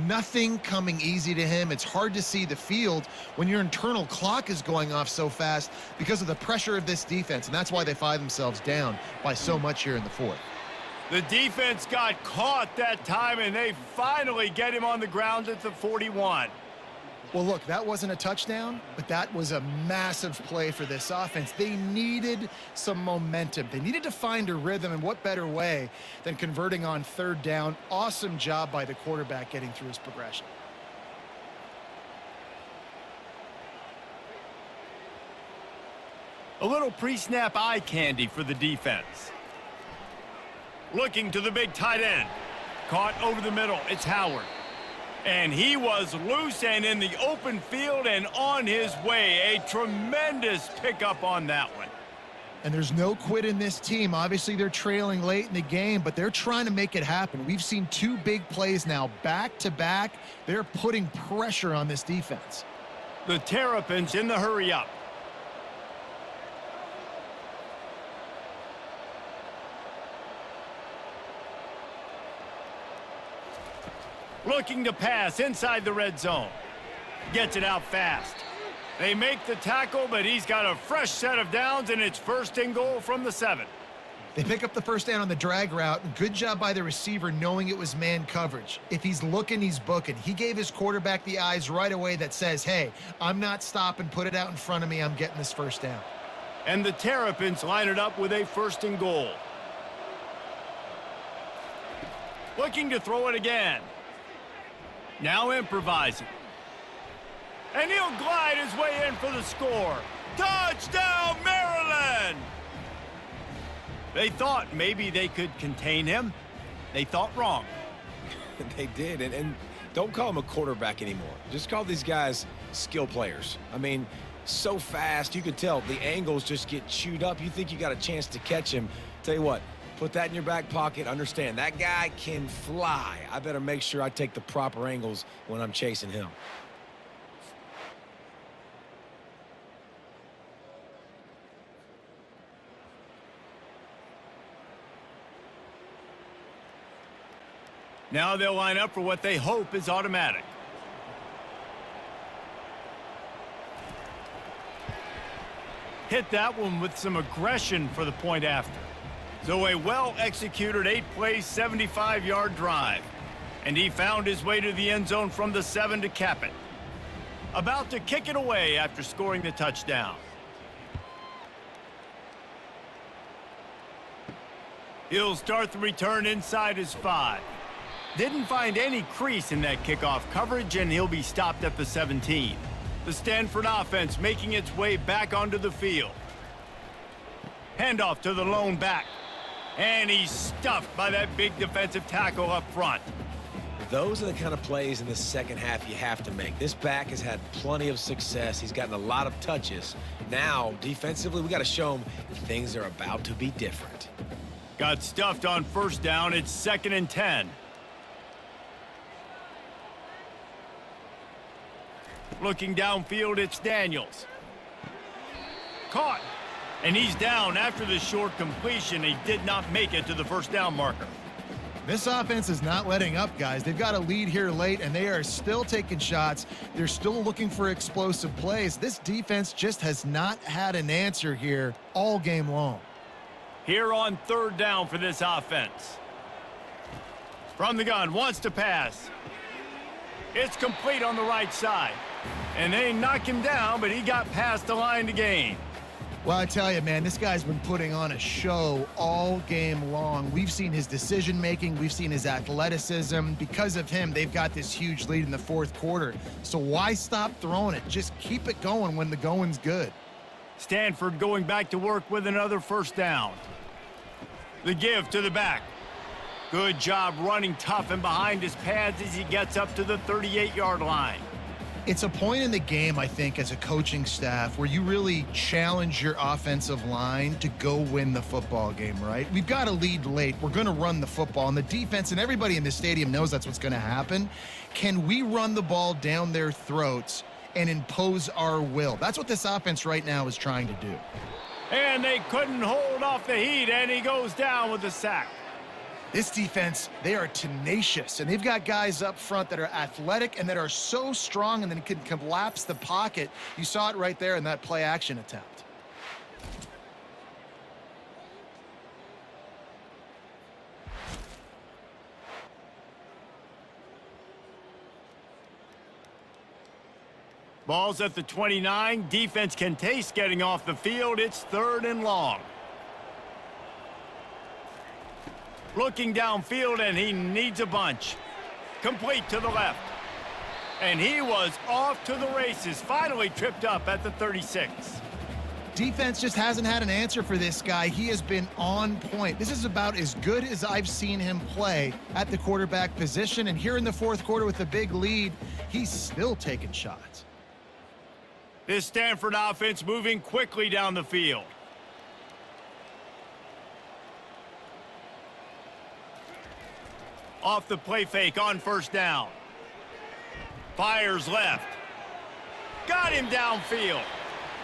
Nothing coming easy to him. It's hard to see the field when your internal clock is going off so fast because of the pressure of this defense, and that's why they find themselves down by so much here in the 4th. The defense got caught that time, and they finally get him on the ground at the 41. Well, look, that wasn't a touchdown, but that was a massive play for this offense. They needed some momentum. They needed to find a rhythm, and what better way than converting on 3rd down. Awesome job by the quarterback getting through his progression. A little pre-snap eye candy for the defense. Looking to the big tight end. Caught over the middle. It's Howard. And he was loose and in the open field and on his way. A tremendous pickup on that one. And there's no quit in this team. Obviously, they're trailing late in the game, but they're trying to make it happen. We've seen 2 big plays now back to back. They're putting pressure on this defense. The Terrapins in the hurry up. Looking to pass inside the red zone. Gets it out fast. They make the tackle, but he's got a fresh set of downs, and it's 1st and goal from the 7. They pick up the 1st down on the drag route. Good job by the receiver knowing it was man coverage. If he's looking, he's booking. He gave his quarterback the eyes right away that says, hey, I'm not stopping. Put it out in front of me. I'm getting this 1st down. And the Terrapins line it up with a 1st and goal. Looking to throw it again. Now improvising. And he'll glide his way in for the score. Touchdown, Maryland! They thought maybe they could contain him. They thought wrong. They did, and don't call him a quarterback anymore. Just call these guys skill players. I mean, so fast, you could tell the angles just get chewed up. You think you got a chance to catch him. Tell you what, put that in your back pocket. Understand, that guy can fly. I better make sure I take the proper angles when I'm chasing him. Now they'll line up for what they hope is automatic. Hit that one with some aggression for the point after. So a well-executed 8-play, 75-yard drive. And he found his way to the end zone from the 7 to cap it. About to kick it away after scoring the touchdown. He'll start the return inside his 5. Didn't find any crease in that kickoff coverage, and he'll be stopped at the 17. The Stanford offense making its way back onto the field. Handoff to the lone back. And he's stuffed by that big defensive tackle up front. Those are the kind of plays in the second half you have to make. This back has had plenty of success. He's gotten a lot of touches. Now, defensively, we got to show him things are about to be different. Got stuffed on first down. It's 2nd and 10. Looking downfield, it's Daniels. Caught. And he's down after the short completion. He did not make it to the first down marker. This offense is not letting up, guys. They've got a lead here late, and they are still taking shots. They're still looking for explosive plays. This defense just has not had an answer here all game long. Here on 3rd down for this offense. From the gun, wants to pass. It's complete on the right side. And they knock him down, but he got past the line to gain. Well, I tell you, man, this guy's been putting on a show all game long. We've seen his decision-making. We've seen his athleticism. Because of him, they've got this huge lead in the 4th quarter. So why stop throwing it? Just keep it going when the going's good. Stanford going back to work with another first down. The give to the back. Good job running tough and behind his pads as he gets up to the 38-yard line. It's a point in the game, I think, as a coaching staff where you really challenge your offensive line to go win the football game, right? We've got a lead late. We're going to run the football, and the defense and everybody in the stadium knows that's what's going to happen. Can we run the ball down their throats and impose our will? That's what this offense right now is trying to do. And they couldn't hold off the heat, and he goes down with the sack. This defense, they are tenacious, and they've got guys up front that are athletic and that are so strong and then can collapse the pocket. You saw it right there in that play action attempt. Ball's at the 29. Defense can taste getting off the field. It's 3rd and long. Looking downfield, and he needs a bunch. Complete to the left. And he was off to the races. Finally tripped up at the 36. Defense just hasn't had an answer for this guy. He has been on point. This is about as good as I've seen him play at the quarterback position. And here in the 4th quarter with a big lead, he's still taking shots. This Stanford offense moving quickly down the field. Off the play fake on first down. Fires left. Got him downfield.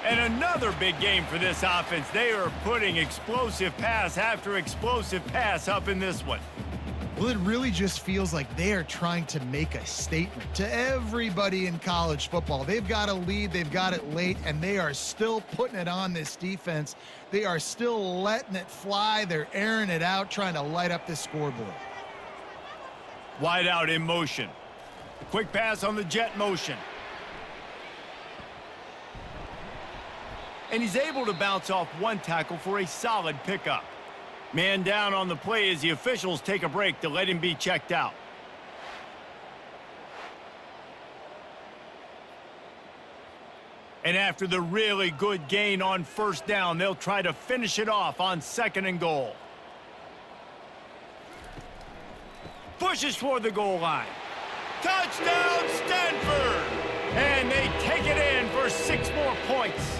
And another big game for this offense. They are putting explosive pass after explosive pass up in this one. Well, it really just feels like they are trying to make a statement to everybody in college football. They've got a lead, they've got it late, and they are still putting it on this defense. They are still letting it fly. They're airing it out, trying to light up this scoreboard. Wide out in motion. Quick pass on the jet motion. And he's able to bounce off one tackle for a solid pickup. Man down on the play as the officials take a break to let him be checked out. And after the really good gain on first down, they'll try to finish it off on 2nd and goal. Pushes toward the goal line. Touchdown, Stanford! And they take it in for 6 more points.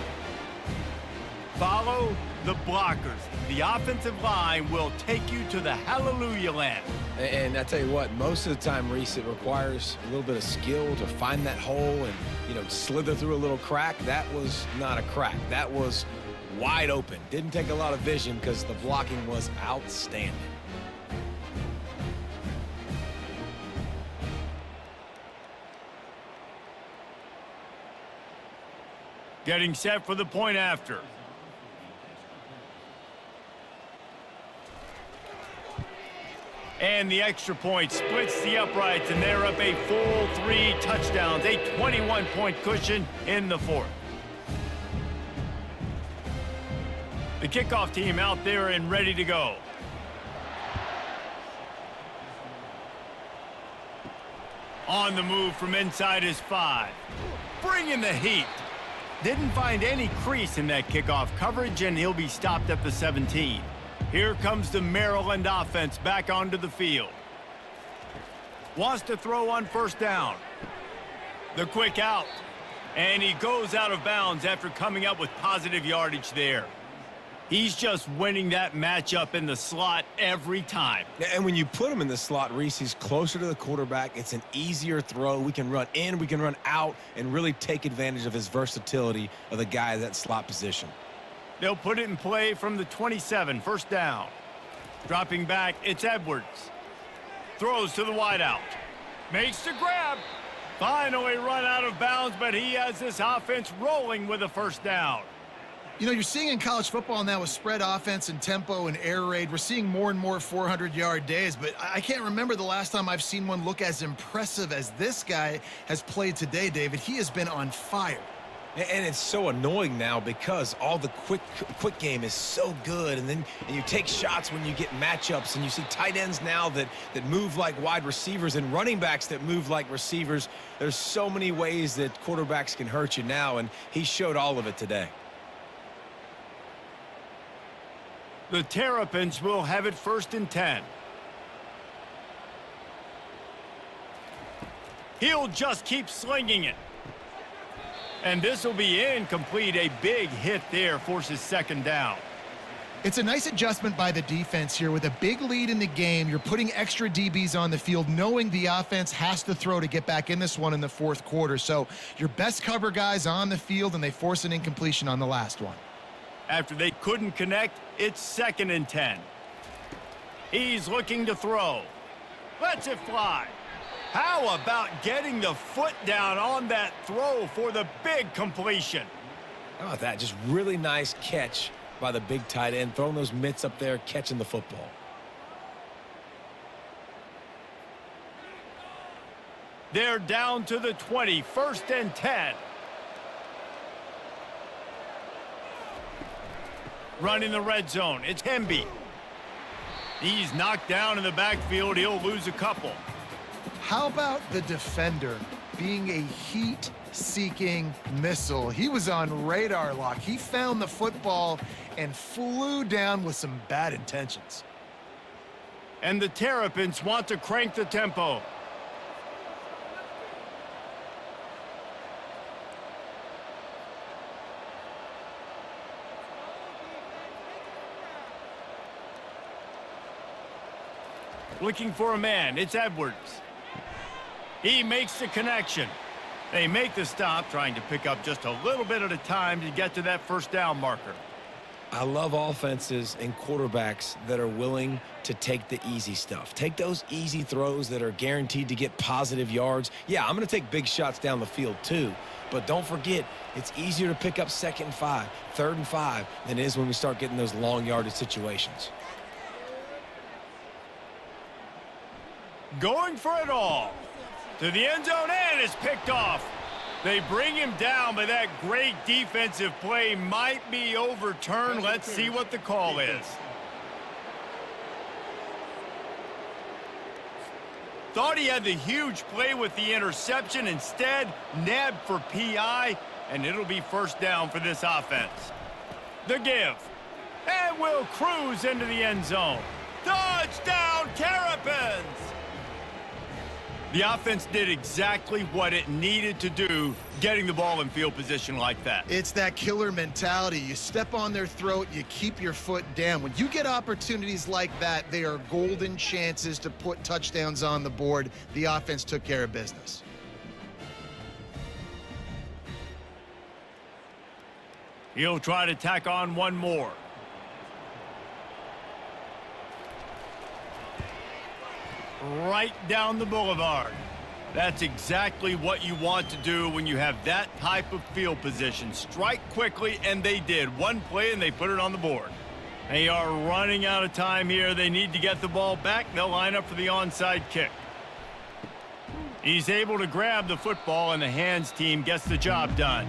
Follow the blockers. The offensive line will take you to the hallelujah land. And I tell you what, most of the time, Reese, it requires a little bit of skill to find that hole and, slither through a little crack. That was not a crack. That was wide open. Didn't take a lot of vision because the blocking was outstanding. Getting set for the point after. And the extra point splits the uprights, and they're up a full 3 touchdowns, a 21-point cushion in the 4th. The kickoff team out there and ready to go. On the move from inside his 5. Bringing the heat. Didn't find any crease in that kickoff coverage, and he'll be stopped at the 17. Here comes the Maryland offense back onto the field. Wants to throw on first down. The quick out. And he goes out of bounds after coming up with positive yardage there. He's just winning that matchup in the slot every time. And when you put him in the slot, Reese, he's closer to the quarterback. It's an easier throw. We can run in, we can run out, and really take advantage of his versatility of the guy at that slot position. They'll put it in play from the 27, first down. Dropping back, it's Edwards. Throws to the wideout. Makes the grab. Finally run out of bounds, but he has this offense rolling with a first down. You're seeing in college football now with spread offense and tempo and air raid, we're seeing more and more 400-yard days, but I can't remember the last time I've seen one look as impressive as this guy has played today, David. He has been on fire. And it's so annoying now because all the quick game is so good, and you take shots when you get matchups, and you see tight ends now that move like wide receivers and running backs that move like receivers. There's so many ways that quarterbacks can hurt you now, and he showed all of it today. The Terrapins will have it 1st and 10. He'll just keep slinging it. And this will be incomplete. A big hit there forces 2nd down. It's a nice adjustment by the defense here. With a big lead in the game, you're putting extra DBs on the field, knowing the offense has to throw to get back in this one in the 4th quarter. So your best cover guys on the field, and they force an incompletion on the last one. After they couldn't connect, it's 2nd and 10. He's looking to throw. Lets it fly. How about getting the foot down on that throw for the big completion? How about that? Just really nice catch by the big tight end, throwing those mitts up there, catching the football. They're down to the 20, 1st and 10. Running the red zone, it's Hemby. He's knocked down in the backfield. He'll lose a couple. How about the defender being a heat-seeking missile? He was on radar lock. He found the football and flew down with some bad intentions. And the Terrapins want to crank the tempo. Looking for a man, it's Edwards. He makes the connection. They make the stop, trying to pick up just a little bit at a time to get to that first down marker. I love offenses and quarterbacks that are willing to take the easy stuff. Take those easy throws that are guaranteed to get positive yards. Yeah, I'm going to take big shots down the field too. But don't forget, it's easier to pick up 2nd and 5, 3rd and 5 than it is when we start getting those long yardage situations. Going for it all. To the end zone, and it's picked off. They bring him down, but that great defensive play might be overturned. Let's see what the call is. Thought he had the huge play with the interception. Instead, nabbed for PI. and it'll be first down for this offense. The give. And we'll cruise into the end zone. Touchdown, Terrapins! The offense did exactly what it needed to do, getting the ball in field position like that. It's that killer mentality. You step on their throat, you keep your foot down. When you get opportunities like that, they are golden chances to put touchdowns on the board. The offense took care of business. He'll try to tack on one more. Right down the boulevard. That's exactly what you want to do when you have that type of field position. Strike quickly, and they did. One play, and they put it on the board. They are running out of time here. They need to get the ball back. They'll line up for the onside kick. He's able to grab the football, and the hands team gets the job done.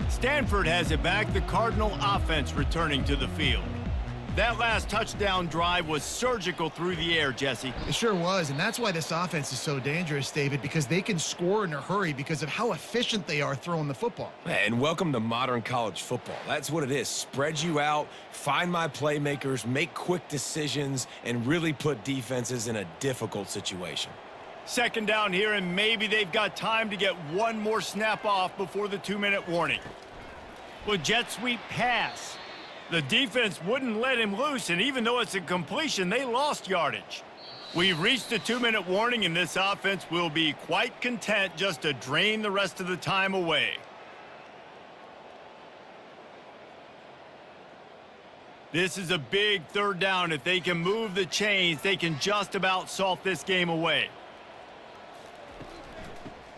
Stanford has it back. The Cardinal offense returning to the field. That last touchdown drive was surgical through the air, Jesse. It sure was, and that's why this offense is so dangerous, David, because they can score in a hurry because of how efficient they are throwing the football. And welcome to modern college football. That's what it is. Spread you out, find my playmakers, make quick decisions, and really put defenses in a difficult situation. Second down here, and maybe they've got time to get one more snap off before the 2-minute warning. Well, jet sweep pass. The defense wouldn't let him loose, and even though it's a completion, they lost yardage. We've reached the 2-minute warning, and this offense will be quite content just to drain the rest of the time away. This is a big third down. If they can move the chains, they can just about salt this game away.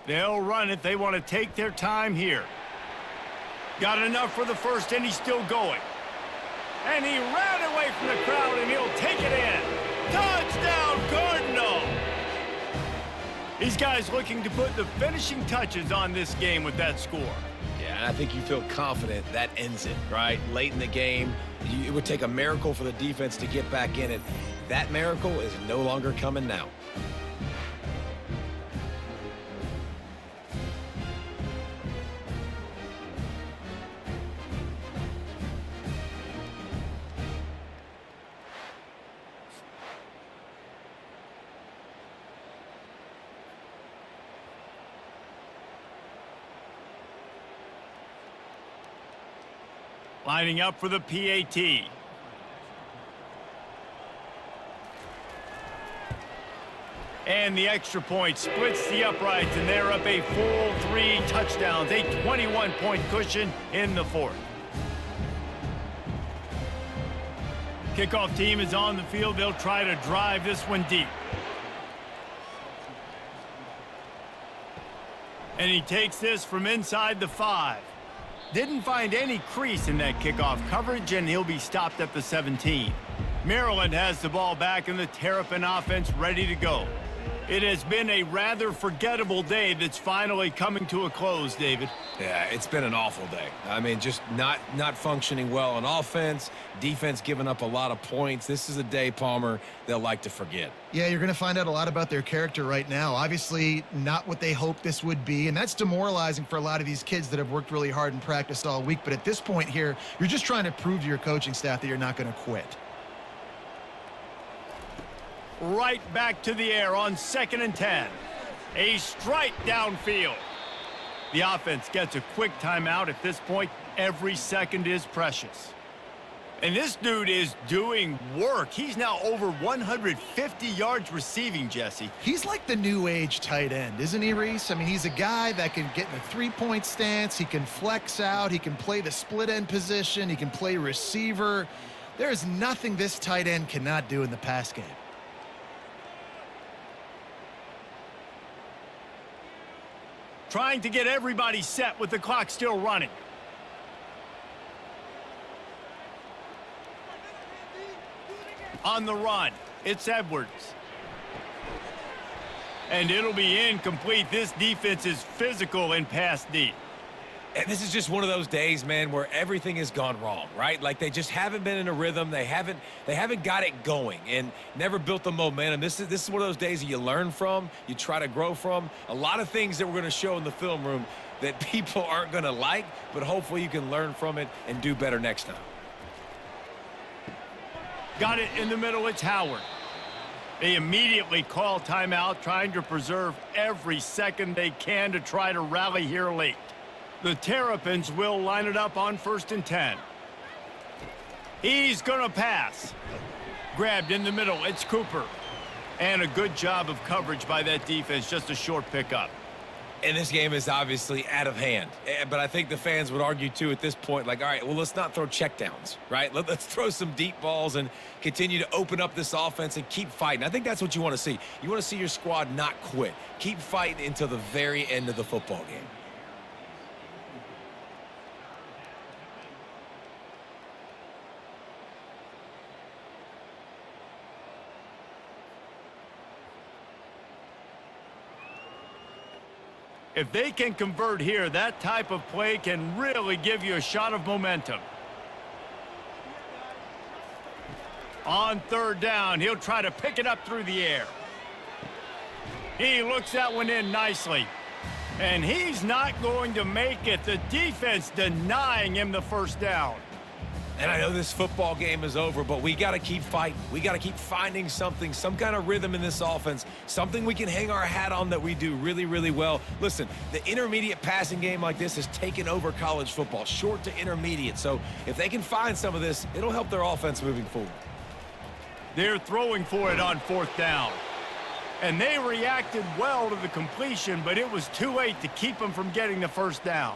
They'll run it. They want to take their time here. Got enough for the first, and he's still going. And he ran away from the crowd, and he'll take it in. Touchdown, Cardinal! These guys looking to put the finishing touches on this game with that score. Yeah, and I think you feel confident that ends it, right? Late in the game, it would take a miracle for the defense to get back in it. That miracle is no longer coming now. Lining up for the PAT. And the extra point splits the uprights, and they're up a full 3 touchdowns, a 21-point cushion in the fourth. Kickoff team is on the field. They'll try to drive this one deep. And he takes this from inside the 5. Didn't find any crease in that kickoff coverage, and he'll be stopped at the 17. Maryland has the ball back, and the Terrapin offense ready to go. It has been a rather forgettable day that's finally coming to a close, David. Yeah, it's been an awful day. I mean, just not functioning well on offense, defense giving up a lot of points. This is a day, Palmer, they'll like to forget. Yeah, you're going to find out a lot about their character right now. Obviously, not what they hoped this would be, and that's demoralizing for a lot of these kids that have worked really hard in practice all week. But at this point here, you're just trying to prove to your coaching staff that you're not going to quit. Right back to the air on 2nd and 10. A strike downfield. The offense gets a quick timeout at this point. Every second is precious. And this dude is doing work. He's now over 150 yards receiving, Jesse. He's like the new age tight end, isn't he, Reese? I mean, he's a guy that can get in a three-point stance. He can flex out. He can play the split end position. He can play receiver. There is nothing this tight end cannot do in the pass game. Trying to get everybody set with the clock still running. On the run, it's Edwards. And it'll be incomplete. This defense is physical in pass deep. And this is just one of those days, man, where everything has gone wrong, right? Like they just haven't been in a rhythm. They haven't got it going and never built the momentum. This is one of those days that you learn from, you try to grow from. A lot of things that we're going to show in the film room that people aren't going to like, but hopefully you can learn from it and do better next time. Got it in the middle. It's Howard. They immediately call timeout, trying to preserve every second they can to try to rally here late. The Terrapins will line it up on 1st and 10. He's going to pass. Grabbed in the middle. It's Cooper. And a good job of coverage by that defense. Just a short pickup. And this game is obviously out of hand. But I think the fans would argue, too, at this point, like, all right, well, let's not throw checkdowns, right? Let's throw some deep balls and continue to open up this offense and keep fighting. I think that's what you want to see. You want to see your squad not quit. Keep fighting until the very end of the football game. If they can convert here, that type of play can really give you a shot of momentum. On 3rd down, he'll try to pick it up through the air. He looks that one in nicely. And he's not going to make it. The defense denying him the 1st down. And I know this football game is over, but we got to keep fighting. We got to keep finding something, some kind of rhythm in this offense, something we can hang our hat on that we do really, really well. Listen, the intermediate passing game like this has taken over college football, short to intermediate. So if they can find some of this, it'll help their offense moving forward. They're throwing for it on 4th down. And they reacted well to the completion, but it was too late to keep them from getting the 1st down.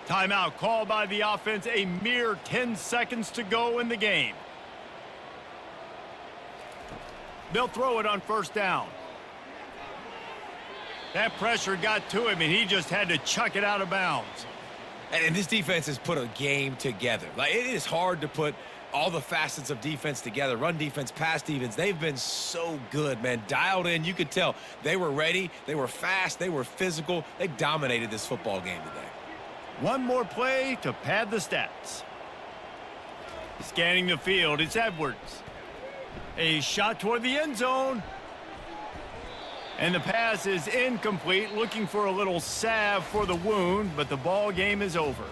Timeout called by the offense, a mere 10 seconds to go in the game. They'll throw it on 1st down. That pressure got to him, and he just had to chuck it out of bounds. And this defense has put a game together. Like, it is hard to put all the facets of defense together. Run defense, pass defense. They've been so good, man. Dialed in. You could tell they were ready. They were fast. They were physical. They dominated this football game today. One more play to pad the stats. Scanning the field, it's Edwards. A shot toward the end zone. And the pass is incomplete, looking for a little salve for the wound, but the ball game is over.